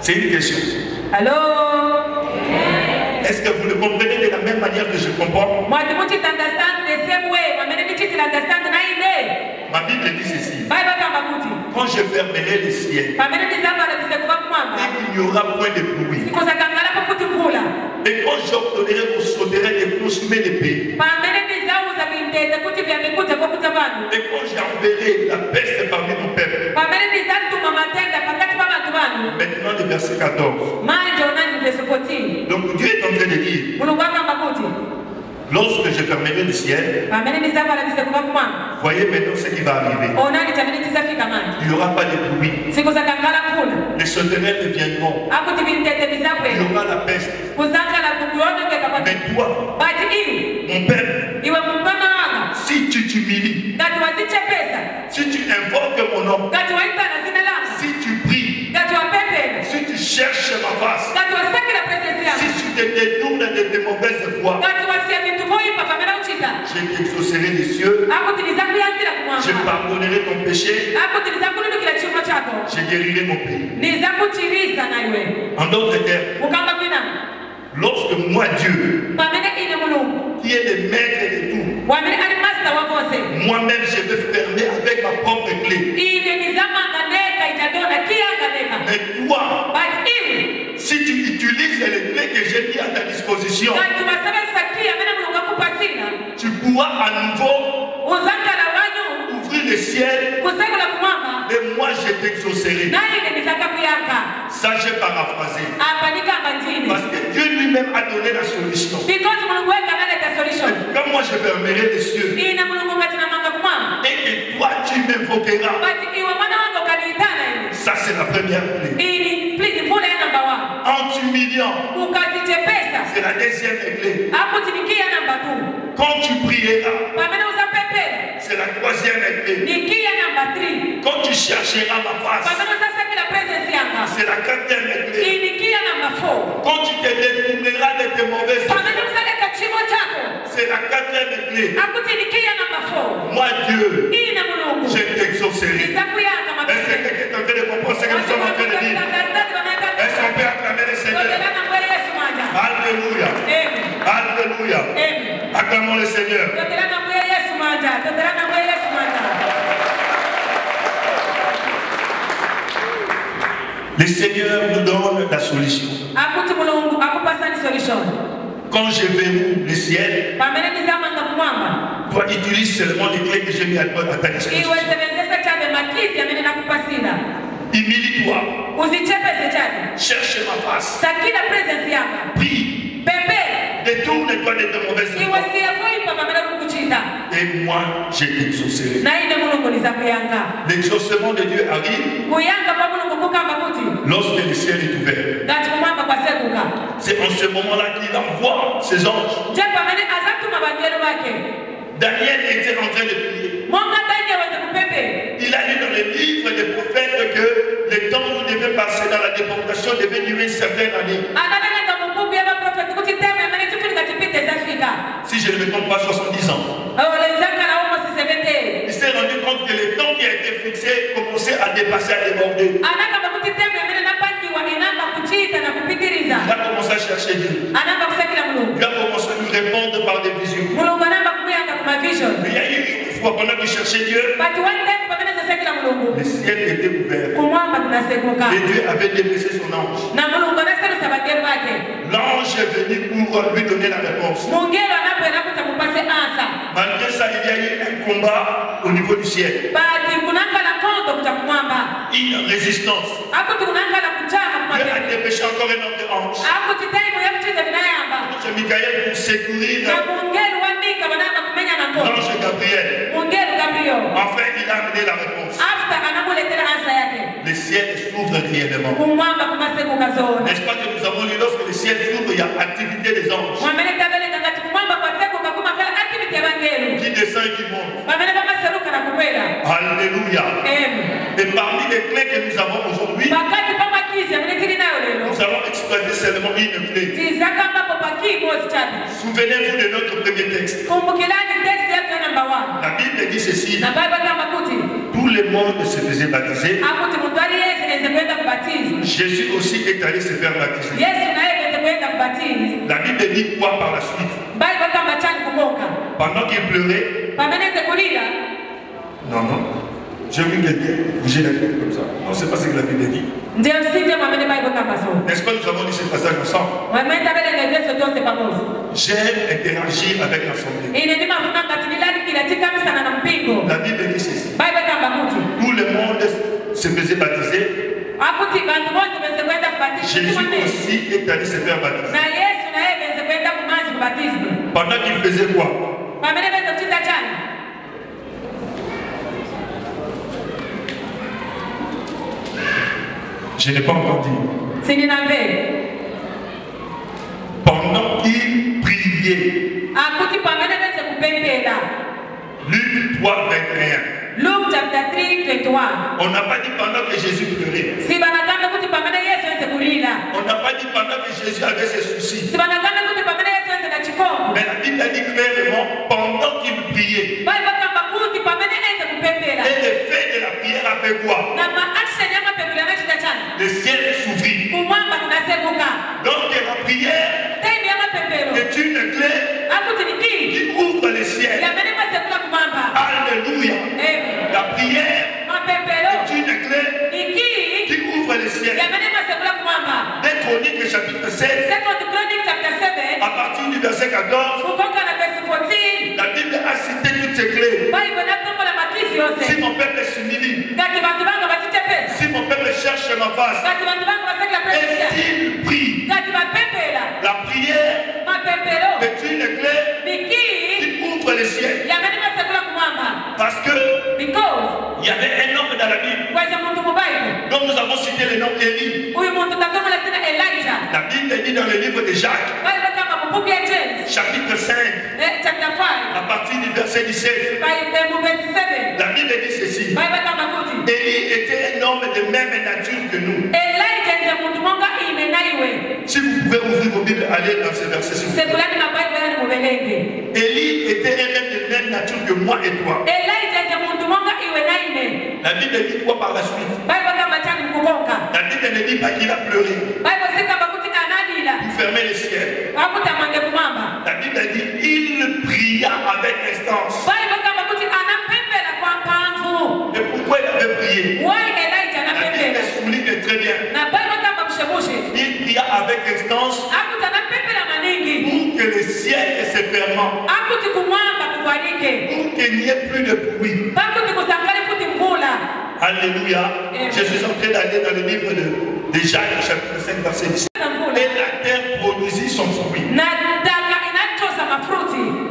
C'est une question. Allô? Est-ce que vous le comprenez de la même manière que je comprends? Ma Bible dit ceci. Quand je fermerai les ciels, et qu'il n'y aura point de bruit. Et quand j'ordonnerai vous sauterez et consumer les pays. Et quand j'enverrai la peste parmi mon peuple. Maintenant le verset 14. Donc Dieu est en train de dire, lorsque je fermerai le ciel, voyez maintenant ce qui va arriver. Il n'y aura pas de bruit. Les sauterelles viendront. Il y aura la peste. Mais toi, mon peuple, si tu t'humilies, si tu invoques mon nom, si tu pries, si tu cherches ma face, si tu te détournes de tes mauvaises voies, je t'exaucerai les cieux, je pardonnerai ton péché, je guérirai mon pays. En d'autres termes, lorsque moi Dieu, qui est le maître de tout, moi-même je vais fermer avec ma propre clé. Mais toi, si tu utilises les clés que j'ai mis à ta disposition, tu pourras à nouveau ouvrir le ciel et moi je t'exaucerai. Ça j'ai paraphrasé. Parce que Dieu lui-même a donné la solution. Quand moi je fermerai les cieux et que toi tu m'invoqueras, ça c'est la première clé. En t'humiliant, c'est la deuxième clé. Quand tu prieras, c'est la troisième clé. Quand tu chercheras ma face, c'est la quatrième clé. Quand tu te détourneras de tes mauvaises choses, c'est la quatrième clé. Moi Dieu, je t'exaucerai. Est-ce que quelqu'un est en train de comprendre ce que nous sommes en train de dire? Est-ce qu'on peut acclamer le Seigneur? acclamons le Seigneur. Le Seigneur nous donne la solution. Quand je verrouille le ciel, toi utilise seulement les clés que j'ai mis à ta disposition. Humilie-toi. Cherche ma face. Prie. Détourne-toi de tes mauvaises voies. Et moi, je t'exaucerai. L'exaucement de Dieu arrive lorsque le ciel est ouvert. C'est en ce moment-là qu'il envoie ses anges. Daniel était en train de prier. Il a lu dans les livres des prophètes que le temps où il devait passer dans la déportation devait durer une certaine année. Si je ne me trompe pas, 70 ans. Il s'est rendu compte que le temps qui a été fixé commençait à dépasser, à déborder. Il a commencé à chercher Dieu. Il a commencé à lui répondre par des visions. Il y a eu une fois pendant qu'il cherchait Dieu, le ciel était ouvert. Et Dieu avait déposé son ange. L'ange est venu pour lui donner la réponse. Malgré ça, il y a eu un combat au niveau du ciel. Une résistance. Dieu a dépêché encore un autre ange. C'est Michael pour secourir l'ange Gabriel. Enfin, il a amené la réponse. Le ciel s'ouvre réellement. N'est-ce pas que nous avons lu lorsque le ciel s'ouvre, il y a activité des anges qui descend et qui monte. Alléluia. Et parmi les clés que nous avons aujourd'hui, nous allons exploiter seulement une clé. Souvenez-vous de notre premier texte. La Bible dit ceci: tout le monde se faisait baptiser. Jésus aussi est allé se faire baptiser. La Bible dit quoi par la suite? Pendant qu'il pleurait. Non, non. J'ai vu quelqu'un bouger la tête comme ça. Non, c'est pas ce que la Bible dit. N'est-ce pas, nous avons lu ce passage ensemble? J'ai interagi avec l'assemblée. La Bible dit ceci: tout le monde se faisait baptiser. Jésus aussi est allé se faire baptiser. Pendant qu'il faisait quoi? Je n'ai pas entendu. Pendant qu'il priait. Luc 3, 21. On n'a pas dit pendant que Jésus pleurait. On n'a pas dit pendant que Jésus avait ses soucis. Mais la Bible a dit clairement pendant qu'il priait. Et l'effet de la prière a fait quoi? Le ciel s'ouvrit. Donc la prière est une clé qui ouvre le ciel. Alléluia. La prière est une clé qui ouvre le ciel. Des Chroniques chapitre 7, à partir du verset 14, la Bible a cité toutes ces clés. Si mon peuple s'humilie, si mon peuple cherche ma face, et s'il prie, la prière est une clé qui ouvre le ciel. Parce que il y avait un homme dans la Bible dont nous avons cité le nom Élie. La Bible dit dans le livre de Jacques, chapitre 5, à partir du verset 17, la Bible dit ceci: Élie était un homme de même nature que nous. Si vous pouvez ouvrir vos Bibles, allez dans ce verset. Élie était un homme de même nature que moi et toi. La Bible dit quoi par la suite? La Bible ne dit pas qu'il a pleuré pour fermer les ciels. La Bible dit il pria instance. Et pourquoi il avait prié? La Bible souligne très bien. Il pria avec instance pour que le ciel se ferme, pour qu'il n'y ait plus de bruit. Alléluia. Je suis en train d'aller dans le livre de Jacques, chapitre 5, verset 10. Et la terre produisit son fruit.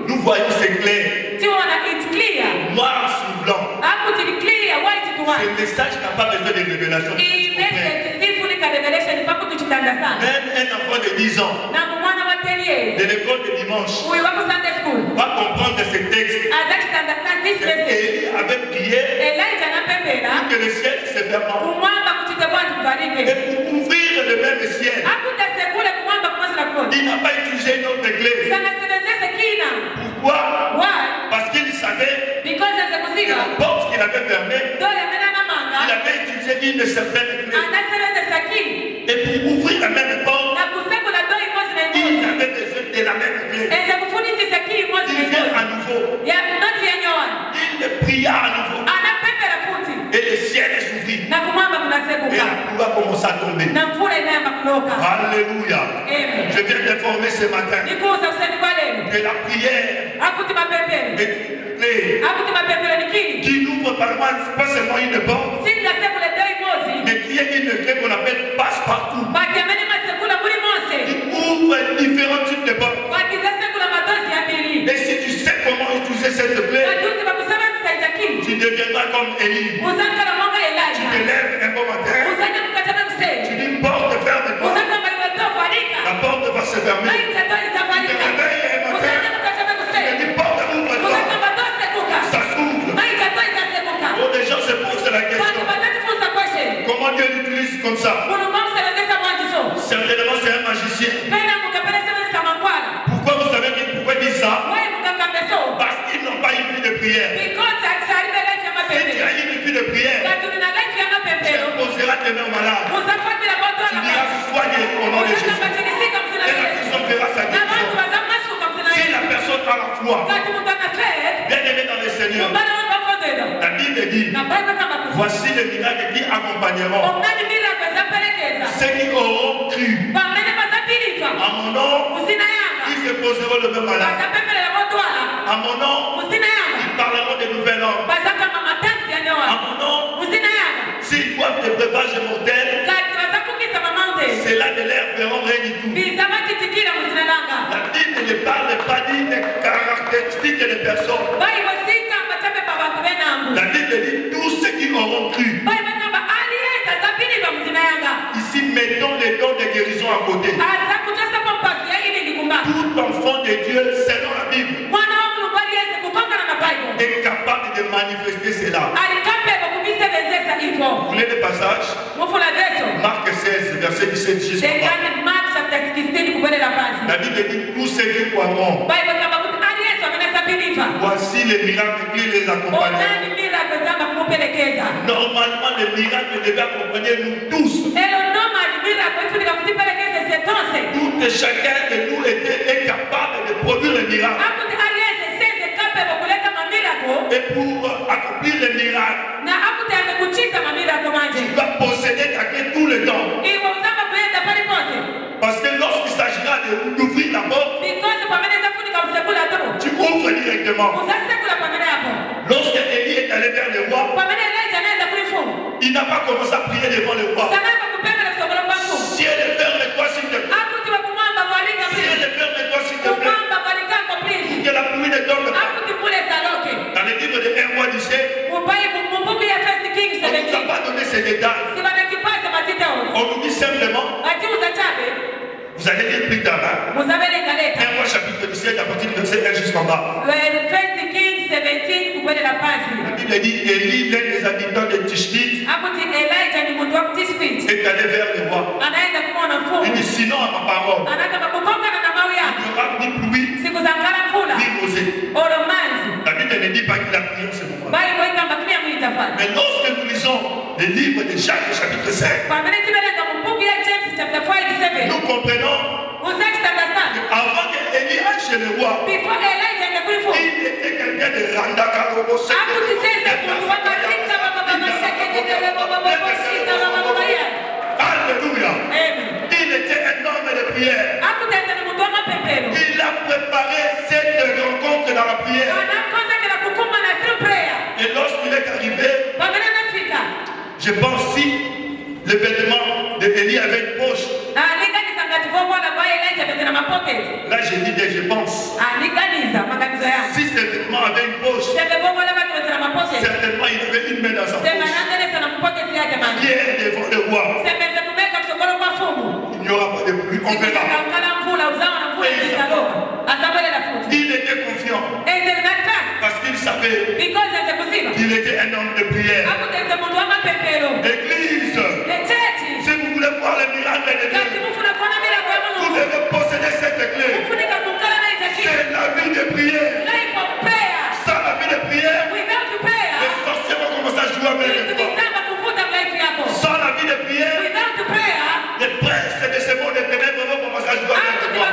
Nous voyons, c'est clair. Noir sur blanc. Ce message n'a pas besoin de révélation. Même un enfant de 10 ans de l'école de dimanche va comprendre ce texte. Et il avait prié pour que le ciel se ferme. Et pour ouvrir le même ciel, il n'a pas utilisé une autre clé. Pourquoi? Parce qu'il savait que la porte qu'il avait fermée, il avait utilisé une certaine clé. Et pour ouvrir la même porte, il avait besoin de la même clé. Il vient à nouveau. Il pria à nouveau. Et le ciel s'ouvrit. Et la pluie a commencé à tomber. Alléluia. Je viens d'informer ce matin que la prière est une clé qui n'ouvre pas seulement une porte, mais qui est une clé qu'on appelle passe-partout. Qui ouvre différents types de portes. Et si tu sais comment utiliser cette clé, tu deviendras comme Élie. Tu te lèves un bon matin. Tu dis porte ferme-toi. La porte va se fermer. Tu te réveilles un matin. Tu dis porte ouvre-toi. Ça s'ouvre. Oh, les gens se posent la question. Comment Dieu l'utilise comme ça? Certainement c'est un magicien. Pourquoi vous savez pourquoi il dit ça? Parce qu'ils n'ont pas une vie de prière. Si tu as une vie de prière, tu poseras tes mains malades. Tu diras soignez au nom de Jésus. Et la personne verra sa guérison. Si la personne a la foi, bien aimé dans le Seigneur, la Bible dit, voici les miracles qui accompagneront ceux qui auront cru. À mon nom, ils se poseront le même malade. À mon nom, ils parleront de nouvelles langues. À mon nom, s'ils boivent des breuvages mortels, ceux-là de l'air verront rien du tout. La Bible ne parle pas des caractéristiques des personnes. La Bible dit tous ceux qui auront cru. Ici, mettons les dons de guérison à côté. Tout enfant de Dieu, selon la Bible, est capable de manifester cela. Vous voulez le passage? Marc 16, verset 17 jusqu'à la Bible dit tous ceux qui croiront. Voici les miracles qui les accompagnent. Normalement, les miracles devaient accompagner nous tous. Tout et chacun de nous est capable de produire le miracle. Et pour accomplir le miracle, tu dois posséder ta clé tout le temps. Parce que lorsqu'il s'agira d'ouvrir la porte, tu ouvres directement. Lorsque Élie est allé vers le roi, il n'a pas commencé à prier devant le roi. Ciel, ferme-toi s'il te plaît. Ciel, ferme-toi s'il te plaît. Que la pluie ne tombe pas. Dans le livre de 1 roi 17, on ne nous a pas donné ces détails. On nous dit simplement, vous allez lire plus tard, hein? 1 roi chapitre 17 à partir du verset 1 jusqu'en bas. La Bible dit, Élie, l'un des habitants de Tishbit, est allé vers le roi. Il dit, sinon à ma parole, il n'y aura ni pluie, ni rosée. La Bible ne dit pas qu'il a prié en ce moment. Mais lorsque nous lisons le livre de Jacques, chapitre 5, nous comprenons qu'avant que Élie chez le roi, il était quelqu'un de Randakarobo. Alléluia. Il était un homme de prière. Il a préparé cette rencontre dans la prière. Et lorsqu'il est arrivé, je pense si le vêtement d'Élie avait une poche. Là, j'ai dit que je pense. Si ce vêtement avait une poche, certainement il avait une main dans sa poche. Qui est devant le roi. Il n'y aura pas de pluie, on verra. Il était confiant. Parce qu'il savait qu'il était un homme de prière. L'église, si vous voulez voir les miracles de Dieu, vous devez posséder cette clé. C'est la vie de prière. Sans la vie de prière, les sorciers vont commencer à jouer avec toi. Sans la vie de prière, les princes de ce monde de ténèbres vont commencer à jouer avec toi.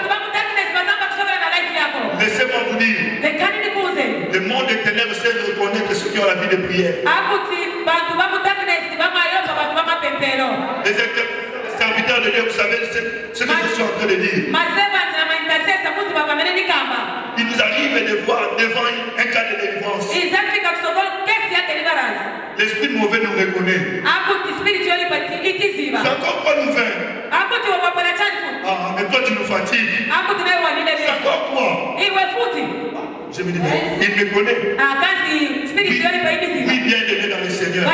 Laissez-moi vous dire, le monde des ténèbres sait reconnaître ceux qui ont la vie de prière. Les serviteurs de Dieu, vous savez ce que je suis en train de dire. Il nous arrive de voir devant un cas de délivrance. L'esprit mauvais nous reconnaît. C'est encore quoi nous faire? Ah, mais toi tu nous fatigues. C'est encore quoi? Je me dis, mais il me connaît. Oui, bien aimé dans le Seigneur.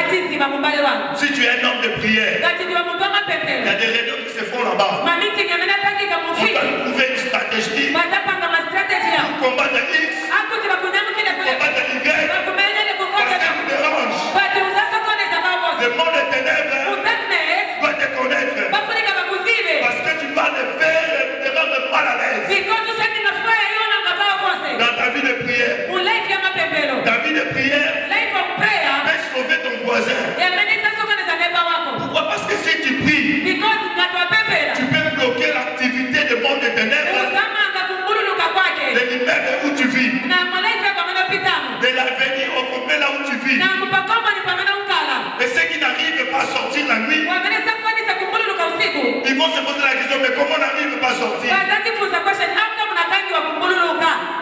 Si tu es un homme de prière, il y a des réunions qui se font là-bas. On va trouver une stratégie pour combattre X, combattre Y, parce que nous dérange. Le monde des ténèbres doit te connaître. Parce que tu vas te faire te rendre mal à l'aise. Dans ta vie de prière. Ta vie de prière peut sauver ton voisin. Pourquoi? Parce que si tu pries, tu peux bloquer l'activité du monde des ténèbres, de l'immeuble où tu vis, de l'avenir au complet là où tu vis. Et ceux qui n'arrivent pas à sortir la nuit, ils vont se poser la question, mais comment on n'arrive pas à sortir?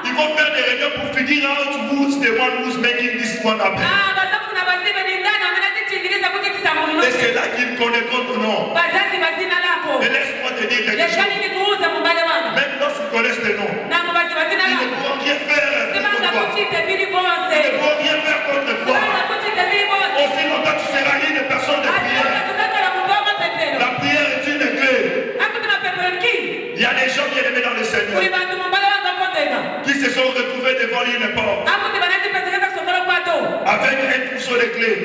Ils vont faire des réunions pour figure out who's the one who's making this one happen. Et c'est là qu'ils connaîtront ton nom. Et laisse-moi te dire quelque chose. Même lorsqu'ils connaissent tes noms, ils ne pourront rien faire contre toi. Ils ne pourront rien faire contre toi. Aussi longtemps tu seras une personne de prière. La prière est une clé. Il y a des gens bien aimés dans le Seigneur qui se sont retrouvés devant une porte avec un trousseau de clés.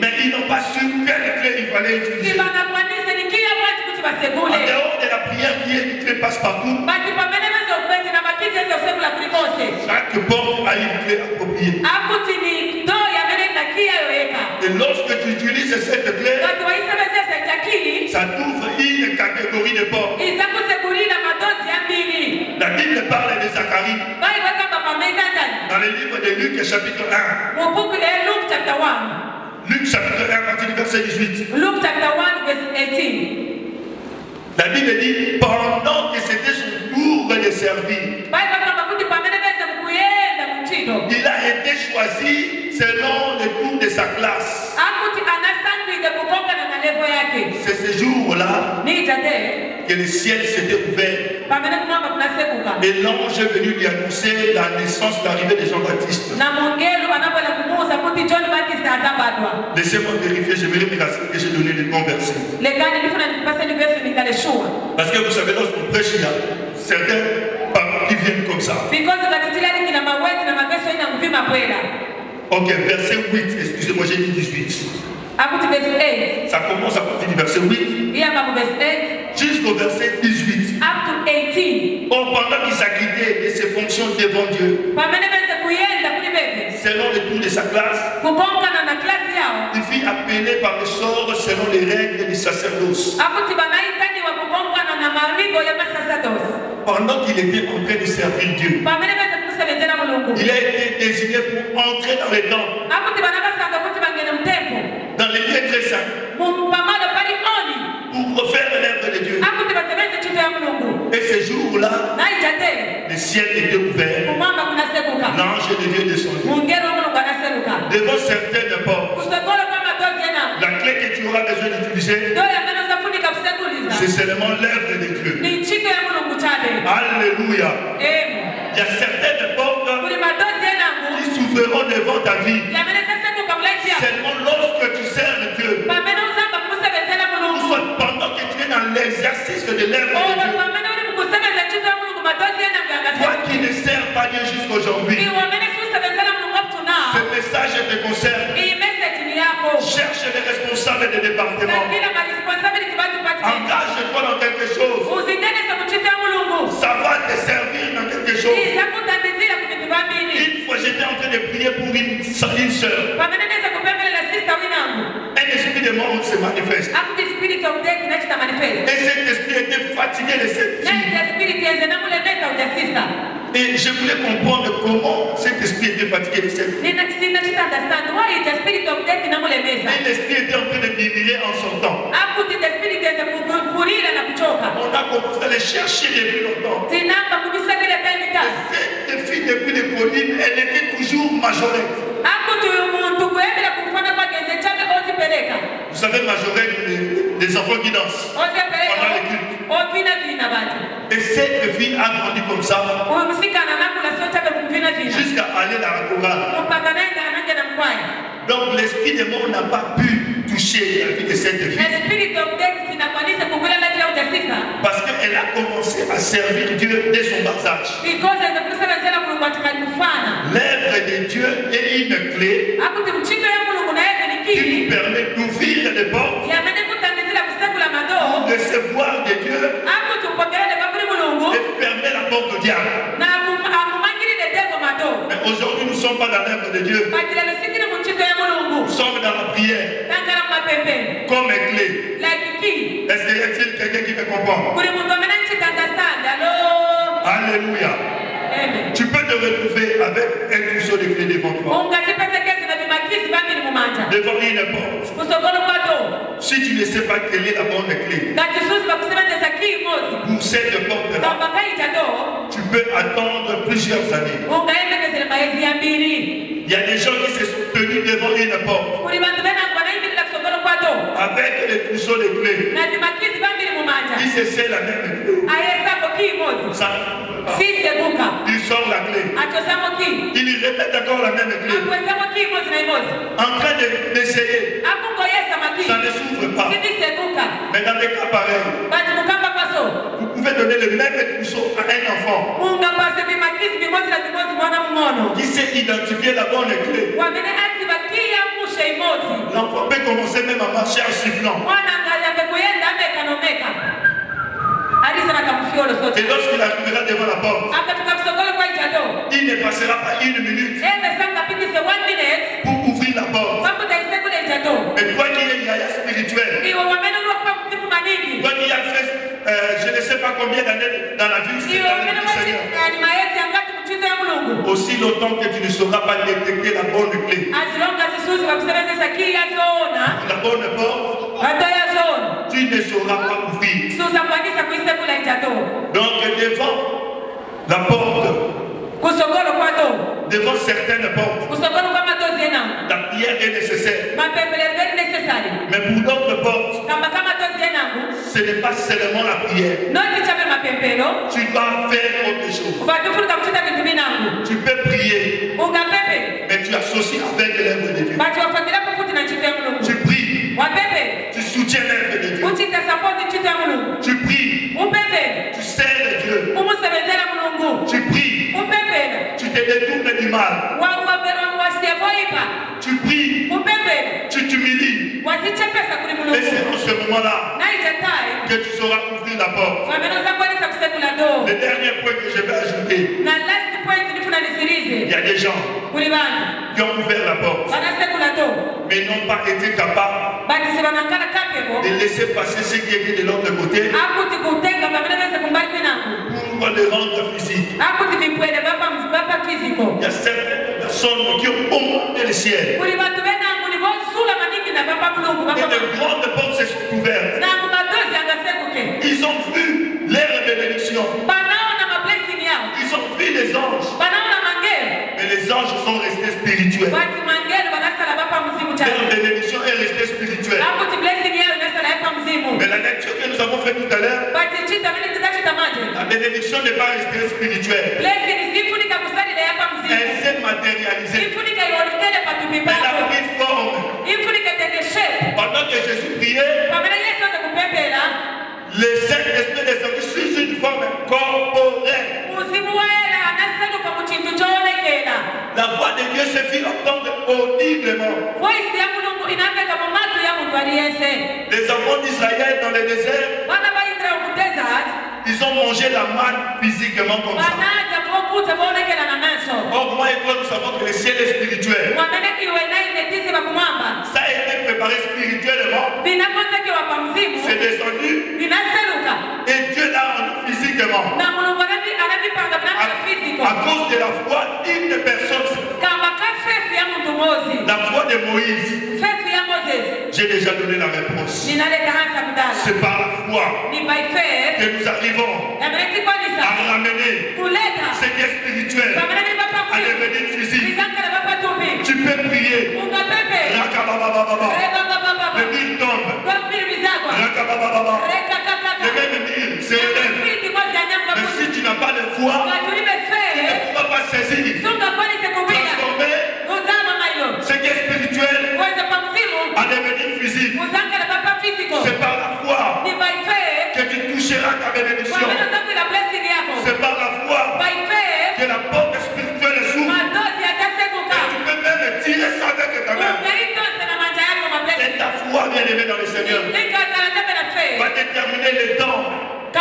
Mais ils n'ont pas su quelle clé il fallait utiliser. En dehors de la prière qui est une clé passe-partout, chaque porte a une clé appropriée. Et lorsque tu utilises cette clé, ça t'ouvre une catégorie de portes. La Bible parle de Zacharie. Dans le livre de Luc, chapitre 1. Luc, chapitre 1, partir du verset 18. Luke chapter 1, verse 18. La Bible dit, pendant que c'était son tour de servir, il a été choisi selon le tour de sa classe. C'est ce jour-là que le ciel s'était ouvert. Et l'ange est venu lui annoncer la naissance, l'arrivée de Jean-Baptiste. Laissez-moi vérifier, je vais vérifier que j'ai donné les bons versets. Parce que vous savez, lorsqu'on prêche, il y a certains paroles qui viennent comme ça. Ok, verset 8, excusez-moi, j'ai dit 18. Ça commence à partir du verset 8 jusqu'au verset 18. Or, pendant qu'il s'acquittait de ses fonctions devant Dieu, selon le tour de sa classe, il fut appelé par le sort selon les règles du sacerdoce. pendant qu'il était en train de servir Dieu, il a été désigné pour entrer dans les temples, dans les lieux très saints, pour refaire l'œuvre de Dieu. Et ce jour-là, le ciel était ouvert, l'ange de Dieu descendu. Devant certaines portes, la clé que tu auras besoin d'utiliser, c'est seulement l'œuvre de Dieu. Alléluia. Il y a certaines portes qui s'ouvriront devant ta vie seulement lorsque tu sers Dieu. Ou soit pendant que tu es dans l'exercice de l'œuvre de Dieu. Toi qui ne sers pas Dieu jusqu'aujourd'hui, ce message te concerne. Cherche les responsables des départements. Engage-toi dans quelque chose. Ça va te servir dans quelque chose. Une fois j'étais en train de prier pour une sœur. Un esprit de mort se manifeste. Et cet esprit était fatigué de cette fille. Et je voulais comprendre comment cet esprit était fatigué de cette fille. Et l'esprit était en train de murmurer en son temps. On a commencé à les chercher depuis longtemps. Cette fille depuis les collines, elle était toujours majorette. Vous savez, majorette, les enfants qui dansent pendant les cultes. Et cette fille a grandi comme ça jusqu'à aller dans la chorale. Donc l'esprit de mort n'a pas pu toucher la vie de cette fille. Parce qu'elle a commencé à servir Dieu dès son bas âge. L'œuvre de Dieu est une clé qui nous permet d'ouvrir les portes pour recevoir de Dieu et fermer la porte au diable. Mais aujourd'hui, nous ne sommes pas dans l'œuvre de Dieu. Nous sommes dans la prière. Comme clé. Est-ce qu'il y a-t-il quelqu'un qui me comprend? Alléluia. Tu peux te retrouver avec un trousseau de clés devant toi. Devant une porte. Si tu ne sais pas quelle est la bonne clé pour cette porte-là, tu peux attendre plusieurs années. Il y a des gens qui se sont tenus devant une porte avec les trousseaux de clés. Ils se serrent la même clé. Il sort la clé. Il répète encore la même clé. En train d'essayer. Ça ne s'ouvre pas. Mais dans des cas pareils, vous pouvez donner le même trousseau à un enfant qui sait identifier la bonne clé. L'enfant peut commencer même à marcher en sifflant. Et lorsqu'il arrivera devant la porte, il ne passera pas une minute pour ouvrir la porte. Et toi qui es yaya spirituel, toi qui as fait je ne sais pas combien d'années dans la vie du Seigneur, aussi longtemps que tu ne sauras pas détecter la bonne clé, la bonne porte, tu ne sauras pas ouvrir. Donc devant la porte, devant certaines portes, la prière est nécessaire. Mais pour d'autres portes, ce n'est pas seulement la prière. Tu dois faire autre chose. Tu peux prier, mais tu associes avec l'œuvre de Dieu. Tu pries, tu soutiens l'œuvre de Dieu. Tu pries, tu sers Dieu. Tu pries, tu te détournes du mal. Tu pries, tu t'humilies. Et c'est en ce moment-là que tu sauras ouvrir la porte. Le dernier point que je vais ajouter, il y a des gens qui ont ouvert la porte, mais n'ont pas été capables de laisser passer ce qui était de l'autre côté pour doit le rendre physique. Il y a certaines personnes qui ont bombardé le ciel. Et de grandes portes se sont ouvertes. Ils ont vu leur bénédiction. Ils ont vu les anges. Mais les anges sont restés spirituels. Leur bénédiction est restée spirituelle. Mais la lecture que nous avons faite tout à l'heure, la bénédiction n'est pas restée spirituelle. Elle s'est matérialisée. Elle a pris forme. Pendant que Jésus priait, le Saint-Esprit est descendu sous une forme corporelle. La voix de Dieu se fit entendre audiblement. Les enfants d'Israël dans le désert, ils ont mangé la manne physiquement comme ça. Or, moi et toi, nous savons que le ciel est spirituel. Ça a été préparé spirituellement. C'est descendu. Et Dieu l'a rendu physiquement. À cause de la foi d'une personne. La foi de Moïse. J'ai déjà donné la réponse. C'est par la foi que nous arrivons à ramener ce qui est spirituel à devenir physique. Tu peux prier. Le mille tombe. Le même mille se relève. Mais si tu n'as pas de foi, tu ne pourras pas saisir, transformer ce qui est spirituel à devenir physique. C'est par la foi que tu toucheras ta bénédiction. C'est par la foi que la porte spirituelle s'ouvre. Et tu peux même tirer ça avec ta main. Et ta foi, bien aimée dans le Seigneur, va déterminer le temps. Va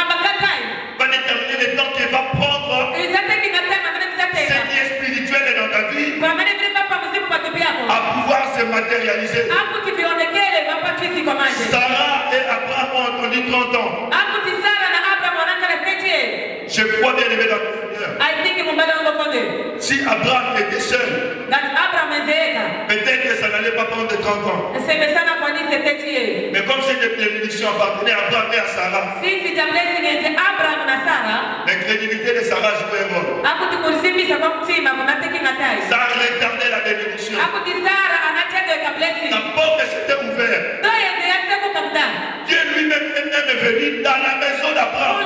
déterminer le temps qu'il va prendre ce qui est spirituel dans ta vie à pouvoir se matérialiser. Sarah et Abraham ont entendu 30 ans. Je crois bien aimé dans le Seigneur. Si Abraham était seul, peut-être que ça n'allait pas prendre 30 ans. Mais comme cette bénédiction appartenait à Abraham et à Sarah, la crédibilité de Sarah jouait un rôle. Ça a retardé la bénédiction. La porte s'était ouverte. Dieu lui-même est venu dans la maison d'Abraham.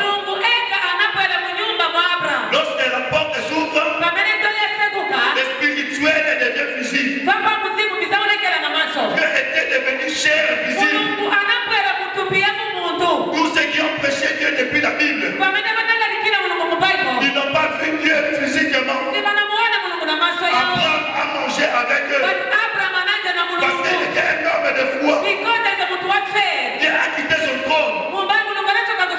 Lorsque la porte s'ouvre, le spirituel devient physique. Dieu était devenu chair visible. Tous ceux qui ont prêché Dieu depuis la Bible, ils n'ont pas vu Dieu physiquement. Abraham a mangé avec eux. Parce qu'il était un homme de foi. Il a quitté son trône.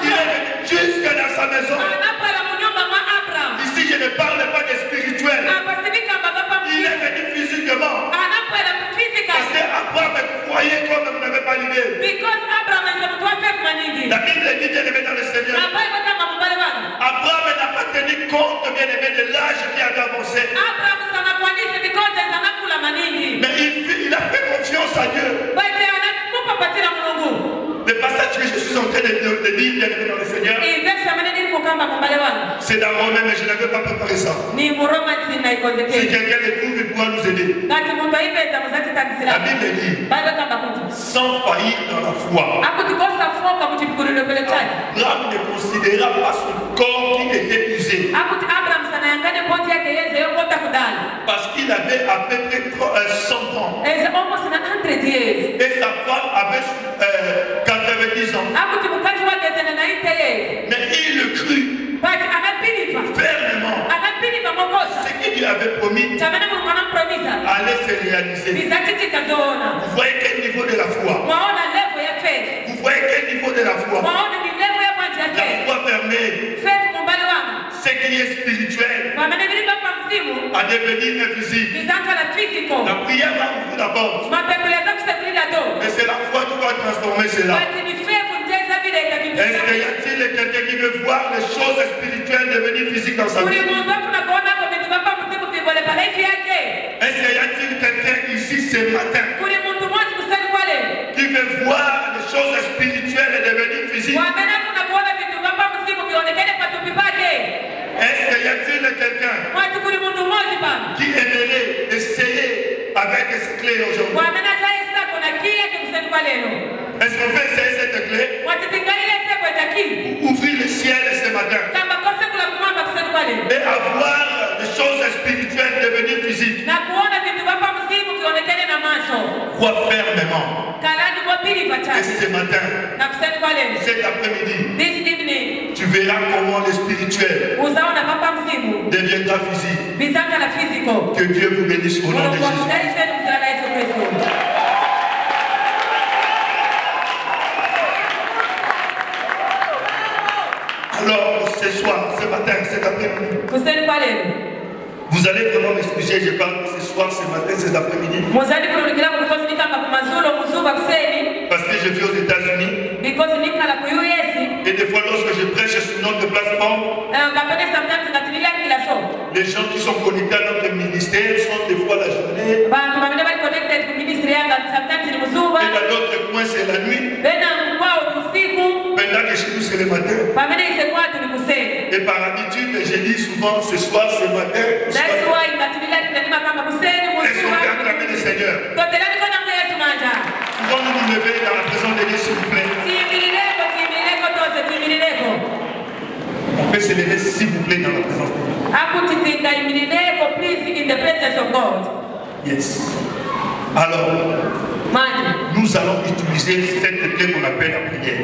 Il est venu jusque dans sa maison. Ici, je ne parle pas de spirituel. Il est venu physiquement. Parce qu'Abraham croyait comme vous n'avez pas l'idée. La Bible dit bien aimé dans le Seigneur. Abraham n'a pas tenu compte bien aimé de l'âge qui avait avancé. Mais il a fait confiance à Dieu. Le passage que je suis en train de lire bien aimé dans le Seigneur, c'est dans Romains, mais je n'avais pas préparé ça. Si quelqu'un le trouve, il pourra nous aider. La Bible dit, sans faillir dans la foi, Abraham ne considéra pas son corps qui était usé. Parce qu'il avait à peu près 100 ans. Et sa femme avait 90 ans. Mais il le crut fermement. Ce que Dieu avait promis allait se réaliser. Vous voyez quel niveau de la foi? Vous voyez quel niveau de la foi? La foi permet ce qui est spirituel à devenir invisible. La prière va ouvrir la porte. Mais c'est la foi qui va transformer cela. Est-ce qu'il y a-t-il quelqu'un qui veut voir les choses spirituelles devenir physiques dans sa vie? Est-ce qu'il y a-t-il quelqu'un ici ce matin qui veut voir les choses spirituelles devenir physiques? Est-ce qu'il y a-t-il quelqu'un qui aimerait essayer avec cette clé aujourd'hui? Est-ce qu'on peut essayer cette clé pour ouvrir le ciel ce matin et avoir les choses spirituelles devenir physiques? Crois fermement. Et ce matin, cet après-midi, tu verras comment le spirituel deviendra physique. Que Dieu vous bénisse au nom de Jésus. Alors, ce soir, ce matin, cet après-midi, vous allez vraiment m'excuser, je parle ce soir, ce matin, cet après-midi. Parce que je vis aux États-Unis. Et des fois, lorsque je prêche sur notre plateforme, les gens qui sont connectés à notre ministère sont des fois la journée. Et dans d'autres coins, c'est la nuit. Pendant que chez nous, c'est le matin. Et par habitude, je dis souvent ce soir, ce matin. Est-ce qu'on peut acclamer le Seigneur? Pouvons nous nous lever dans la présence de Dieu, s'il vous plaît? On peut se lever, s'il vous plaît, dans la présence de Dieu. Yes. Alors, nous allons utiliser cette clé qu'on appelle la prière.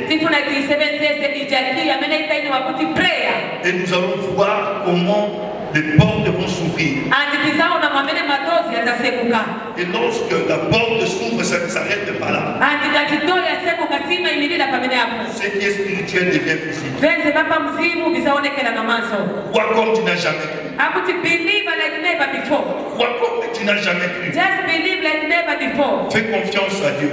Et nous allons voir comment les portes vont s'ouvrir. Et lorsque la porte s'ouvre, ça ne s'arrête pas là. Ce qui est spirituel devient physique. Crois comme tu n'as jamais cru. Crois comme tu n'as jamais cru. Fais confiance à Dieu.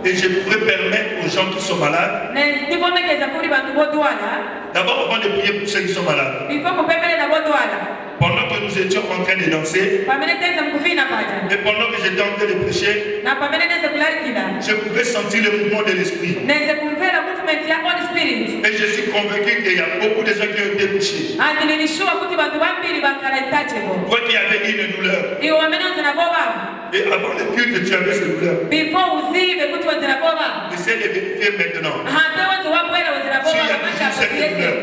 Et je pourrais permettre aux gens qui sont malades, d'abord avant de prier pour ceux qui sont malades, pendant que nous étions en train de danser, et pendant que j'étais en train de prêcher, je pouvais sentir le mouvement de l'esprit. Et je suis convaincu qu'il y a beaucoup de gens qui ont été touchés. Toi qui avais une douleur, et avant le culte tu avais cette douleur, essaie de vérifier maintenant si il y a toujours cette douleur.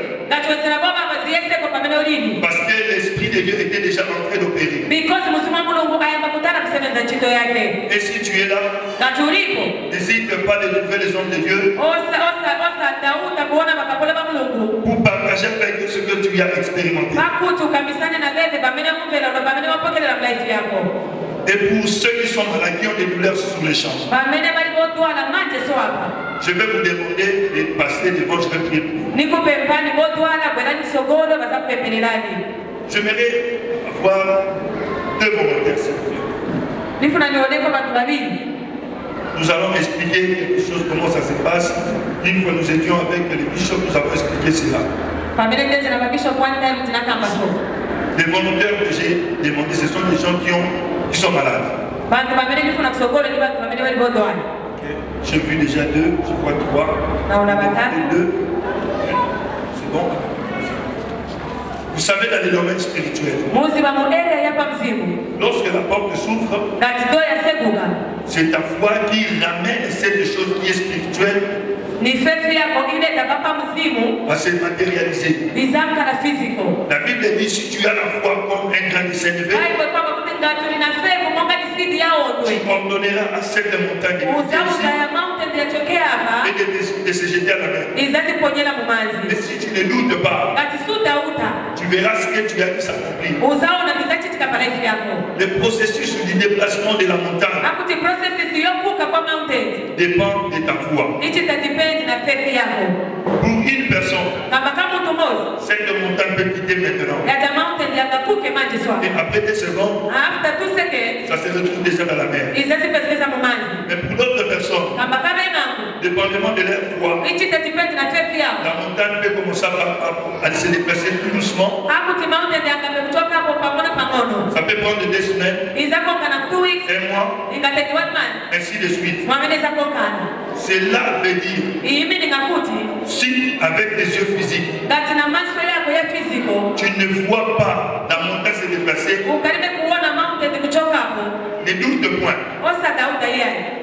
Parce que l'Esprit de Dieu était déjà en train d'opérer. Et si tu es là, n'hésite pas de trouver les hommes de Dieu pour partager avec eux ce que tu as expérimenté. Et pour ceux qui sont malades, qui ont des douleurs sur les champs, je vais vous demander de passer devant, je vais prier pour vous. J'aimerais avoir deux volontaires. Nous allons expliquer quelque chose, comment ça se passe. Une fois nous étions avec le bishop, nous avons expliqué cela. Les volontaires que j'ai demandé, ce sont des gens qui sont malades. Okay. J'ai vu déjà deux, je crois trois. Deux. C'est bon. Vous savez, dans les domaines spirituels, lorsque la porte s'ouvre, c'est ta foi qui ramène cette chose qui est spirituelle à se matérialiser. La Bible dit, si tu as la foi comme un grain de sénévé, tu ordonneras à cette montagne de se jeter à la mer. Et si tu ne doutes pas, tu verras ce que tu as dit s'accomplir. Le processus du déplacement de la montagne dépend de ta foi. Pour une personne, cette montagne peut quitter maintenant. Et après des secondes, ça se retrouve déjà dans la mer. Mais pour d'autres personnes, de dépendamment de leur foi, la montagne peut commencer à se déplacer plus doucement. Ça peut prendre 2 semaines, 1 mois, ainsi de suite. Cela veut dire, si avec des yeux physiques, tu ne vois pas la montagne se déplacer, ne doute point.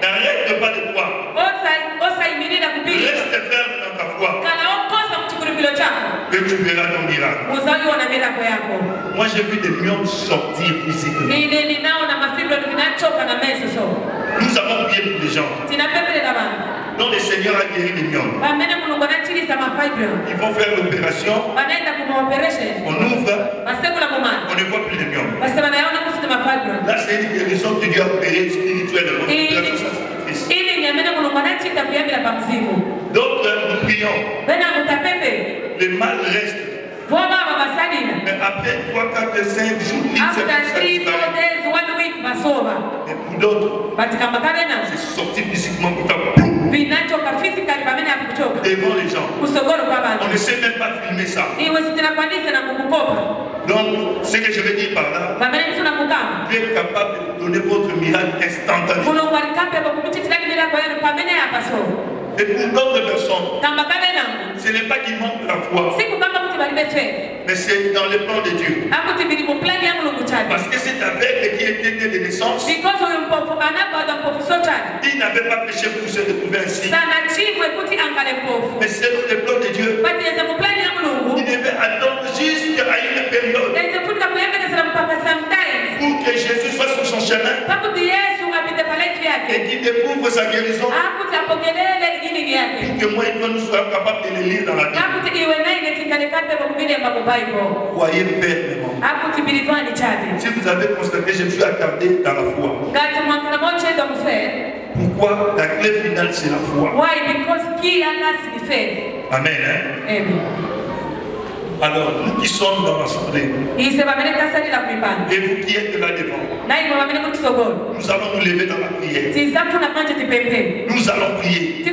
N'arrête pas de croire. Reste ferme dans ta foi. Que tu verras ton miracle. Moi j'ai vu des myomes sortir physiquement. Nous avons prié pour des gens dont le Seigneur a guéri des myomes. Ils vont faire l'opération. On ouvre. On ne voit plus les myomes. Là c'est une guérison que Dieu a opérée spirituellement. D'autres nous prions. Le mal reste. Mais après 3, 4, 5 jours, et pour d'autres, c'est sorti physiquement pour devant les gens. On ne sait même pas filmer ça. Donc, ce que je veux dire par là, Dieu est capable de donner votre miracle instantané. Et pour d'autres personnes, ce n'est pas qu'il manque la foi, mais c'est dans le plan de Dieu. Parce que c'est aveugle qui était né de naissance, il n'avait pas péché pour se retrouver ainsi. Mais c'est dans le plan de Dieu. Il devait attendre jusqu'à une période pour que Jésus soit sur son chemin et qu'il découvre sa guérison, pour que moi et toi nous soyons capables de le lire dans la Bible. Croyez fermement. Si vous avez constaté, je me suis attardé dans la foi. Pourquoi? La clé finale c'est la foi. Amen. Hein? Alors, nous qui sommes dans l'assemblée, et vous qui êtes là devant, nous allons nous lever dans la prière. Nous allons prier.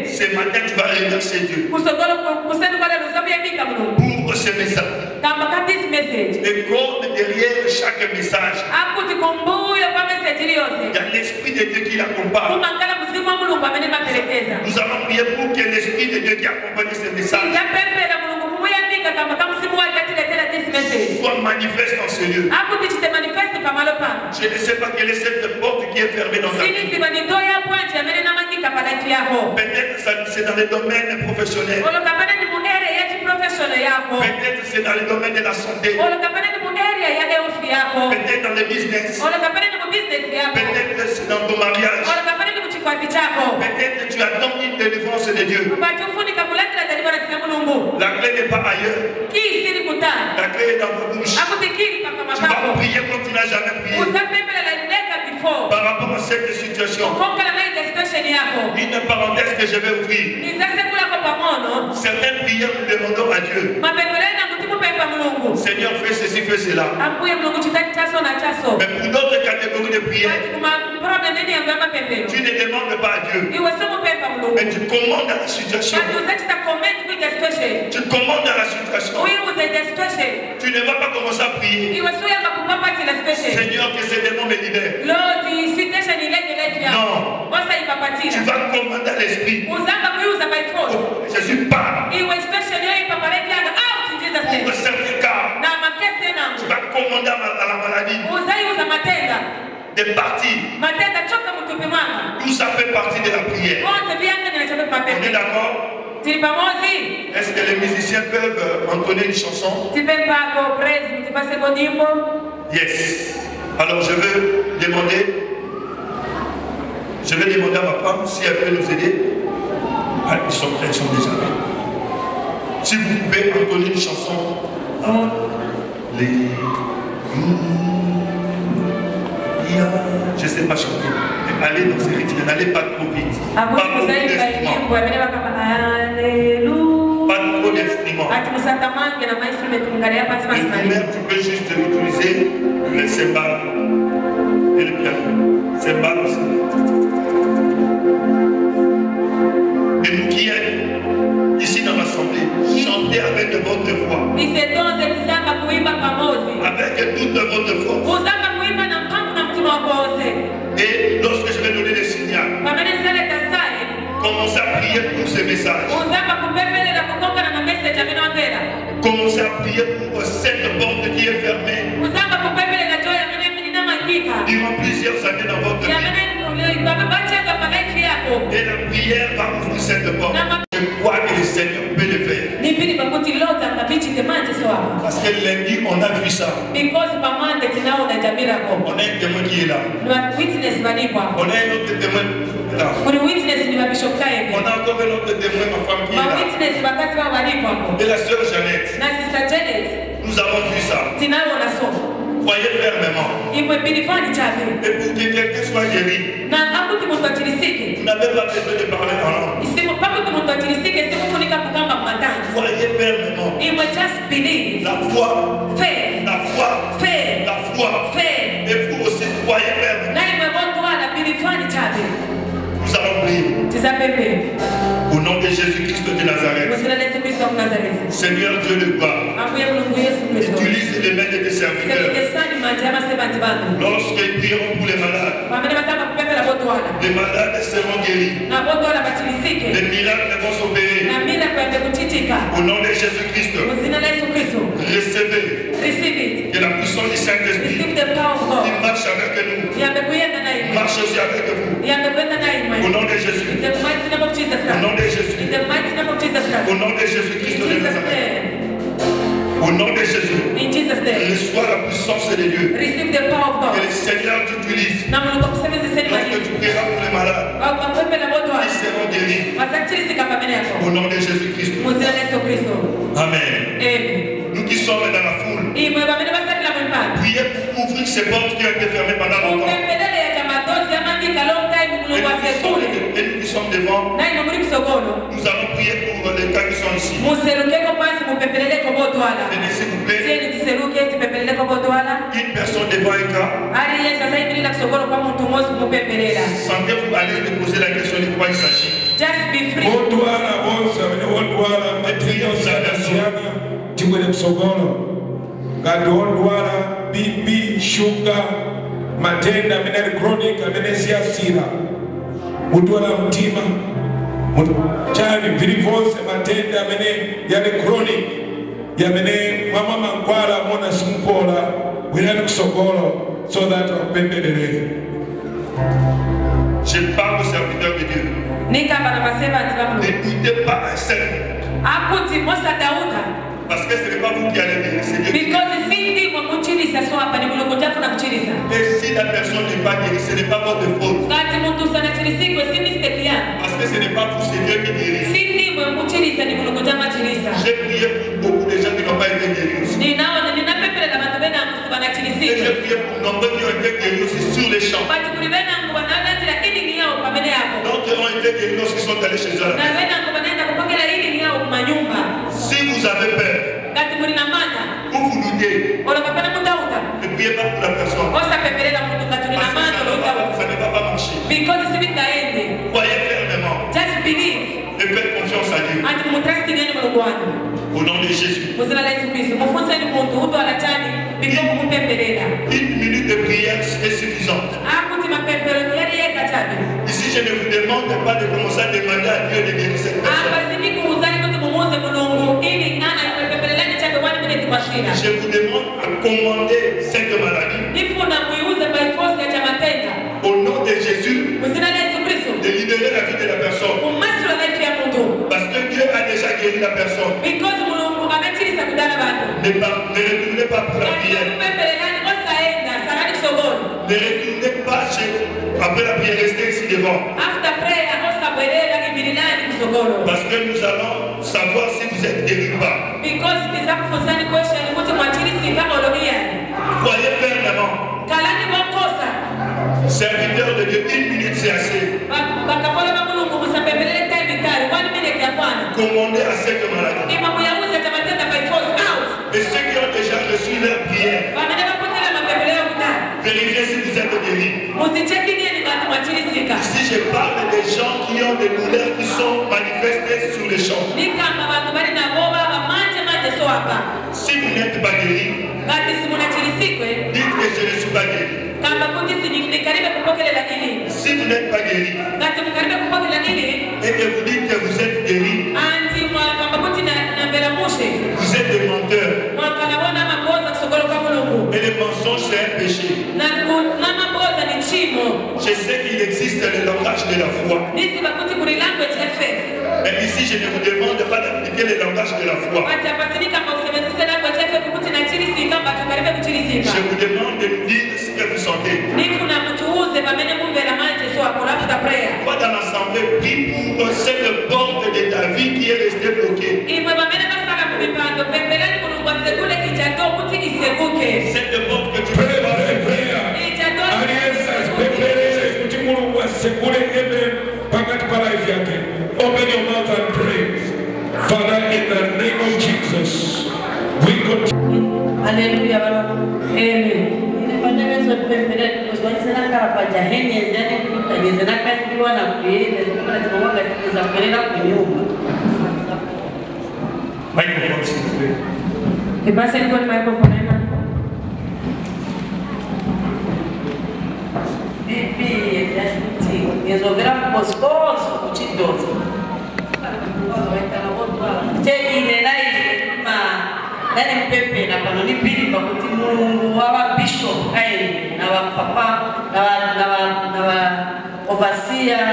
Ce matin, tu vas remercier Dieu pour ce message. Et comme derrière chaque message, il y a l'Esprit de Dieu qui l'accompagne. Nous allons prier pour que l'Esprit de Dieu qui accompagne ce message soit manifeste dans ce lieu. Je ne sais pas quelle est cette porte qui est fermée dans ta vie. Peut-être c'est dans le domaine professionnel. Peut-être c'est dans le domaine de la santé. Peut-être dans le business. Peut-être c'est dans ton mariage. Peut-être tu attends une délivrance de Dieu. La clé n'est pas ailleurs. La clé est dans vos bouches. Tu vas prier comme tu n'as jamais prié. Par rapport à cette situation, une parenthèse que je vais ouvrir. Certaines prières nous demandons à Dieu. Seigneur, fais ceci, fais cela. Mais pour d'autres catégories de prières, tu ne demandes pas à Dieu. Mais tu commandes à la situation. Tu commandes à la situation. Tu ne vas pas commencer à prier. Seigneur, que ces démons me libèrent. Non. Tu vas commander à l'esprit. Jésus parle. Pour certains cas, tu vas commander à la maladie de partir. Tout ça fait partie de la prière. On est d'accord? Est-ce que les musiciens peuvent entonner une chanson? Yes. Alors je vais demander à ma femme si elle peut nous aider. Ah, elles sont déjà là. Si vous pouvez entonner une chanson. Je ne sais pas chanter. Mais allez dans ces rythmes, n'allez pas trop vite. Pas trop d'instruments. Pas trop d'instruments. Tu peux juste utiliser le cymbale et le piano. Cymbale aussi. qui êtes ici dans l'assemblée, chantez avec votre voix. Avec toute votre force. Et lorsque je vais donner des signaux, commencez à prier pour ces messages. Commencez à prier pour cette porte qui est fermée durant plusieurs années dans votre vie. Et la prière va ouvrir cette porte. Je crois que le Seigneur peut le faire. Parce que lundi, on a vu ça. On a un témoin qui est là. On a un autre témoin là. On a encore un autre témoin, ma femme qui est là. Et la sœur Jeannette. Nous avons vu ça. Croyez fermement. Et pour que quelqu'un soit guéri, vous n'avez pas besoin de parler en langue. Croyez fermement. La foi. La foi. La foi. Et vous aussi, croyez fermement. Nous allons prier. Au nom de Jésus-Christ de Nazareth. Seigneur Dieu de gloire, utilise les mains de tes serviteurs. Lorsqu'ils prieront pour les malades, les malades seront guéris. Les miracles vont s'opérer. Au nom de Jésus-Christ, recevez que la puissance du Saint-Esprit qui marche avec nous, marche aussi avec vous. Au nom de Jésus. Au nom de Jésus. Au nom de Jésus-Christ de Nazareth. Au nom de Jésus, reçois la puissance de Dieu. Que le Seigneur t'utilise. Lorsque tu prieras pour les malades, ils seront guéris. Au nom de Jésus-Christ. Amen. Nous qui sommes dans la foule, priez pour ouvrir ces portes qui ont été fermées pendant longtemps. Et nous qui sommes devant, nous allons prier pour les cas qui sont ici. Venez s'il vous plaît. Une personne devant un cas. Sentez-vous aller déposer la question de quoi il s'agit. Matenda menene chronic menene siasira mudwala mtima chani vilivose matenda menene yale chronic ya menene mama mankwala mona simpola wilani kusogolo so that opembelele. Je parle aux serviteurs de Dieu. Ne doutez pas un seul. Parce que ce n'est pas vous qui allez guérir, c'est Dieu. Et si la personne n'est pas guérie, ce n'est pas votre faute. Parce que ce n'est pas vous, c'est Dieu qui guérit. J'ai prié pour beaucoup de gens qui n'ont pas été guéris aussi. Et j'ai prié pour nombreux qui ont été guéris aussi sur les champs. D'autres ont été guéris lorsqu'ils sont allés chez eux. Si vous avez peur, ou vous doutez, ne priez pas pour la personne. Parce que ça ne va pas marcher. Croyez fermement. Et faites confiance à Dieu. Au nom de Jésus. Une minute de prière est suffisante. Ici, je ne vous demande pas de commencer à demander à Dieu de guérir cette personne. Je vous demande à commander cette maladie. Au nom de Jésus, de libérer la vie de la personne. Parce que Dieu a déjà guéri la personne. Ne retournez pas pour la prière. Ne retournez pas après la prière, restez ici devant. Parce que nous allons savoir si vous êtes guéri ou pas. Croyez fermement. Serviteur de Dieu, une minute c'est assez. Commandez à cette maladie. Et ceux qui ont déjà reçu leur prière, vérifiez si vous êtes guéris. Ici je parle des gens qui ont des douleurs qui sont manifestées Si vous n'êtes pas guéri, dites que je ne suis pas guéri. Si vous n'êtes pas guéri et que vous dites que vous êtes guéri, vous êtes des menteurs. Et les mensonges, c'est un péché. Je sais qu'il existe le langage de la foi. Mais ici, je ne vous demande pas d'appliquer le langage de la foi. Je vous demande de nous dire ce que vous sentez. Toi dans l'assemblée, prie pour cette porte de ta vie qui est restée bloquée. Cette porte que tu peux open your mouth and pray. Father, in the name of Jesus, we continue. Hallelujah. Amen. Microphone, s'il vous plaît. Et passez le microphone. Resolverá gostoso o tidoso. Cheine na ima nani mpepe na panoni pili bakuti mulungu wa bishop ayi na wa papa na wa overseer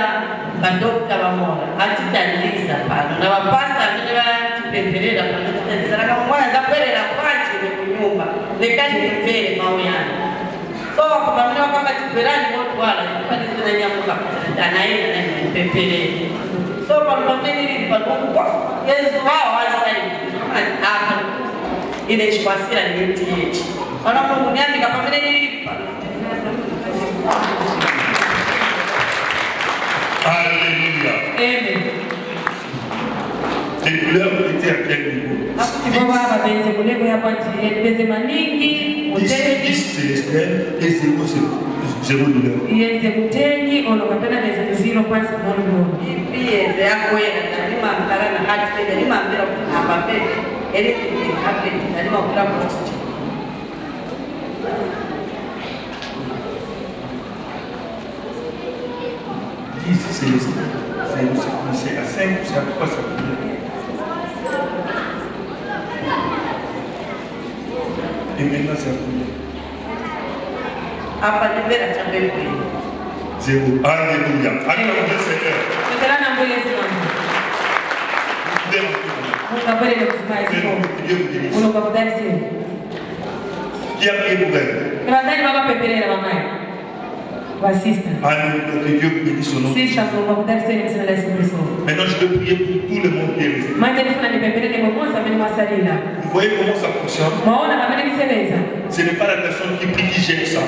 ba doctor ba mora atitaliza pano na wa pastor ne ba tipemperera pano atitaliza kama mwanza perera kwachi ne kunyumba lekani mvere mauyana. So, kwa mimi kama tiperani moto wala nipani zina nyamuka anaenda na pepele. So, kwa mimi nilipata kwa Yesu wao wasaidi. Hapa ile shwasira ni MTH. Ona Mungu niandika kwa mimi nilipata. Alléluia. Amen. Les douleurs étaient à quel niveau? Célestin et zéro douleur. Célestin, c'est à 5 ou c'est à 3 ça. Et maintenant c'est à combien? Zéro. Alléluia. Acclamez Seigneur. Dieu vous bénisse. Qui a prié pour elle? Alléluia, que Dieu vous bénisse au nom de Jésus. Maintenant je vais prier pour tout le monde qui est resté. Vous voyez comment ça fonctionne? Ce n'est pas la personne qui prie qui jette ça.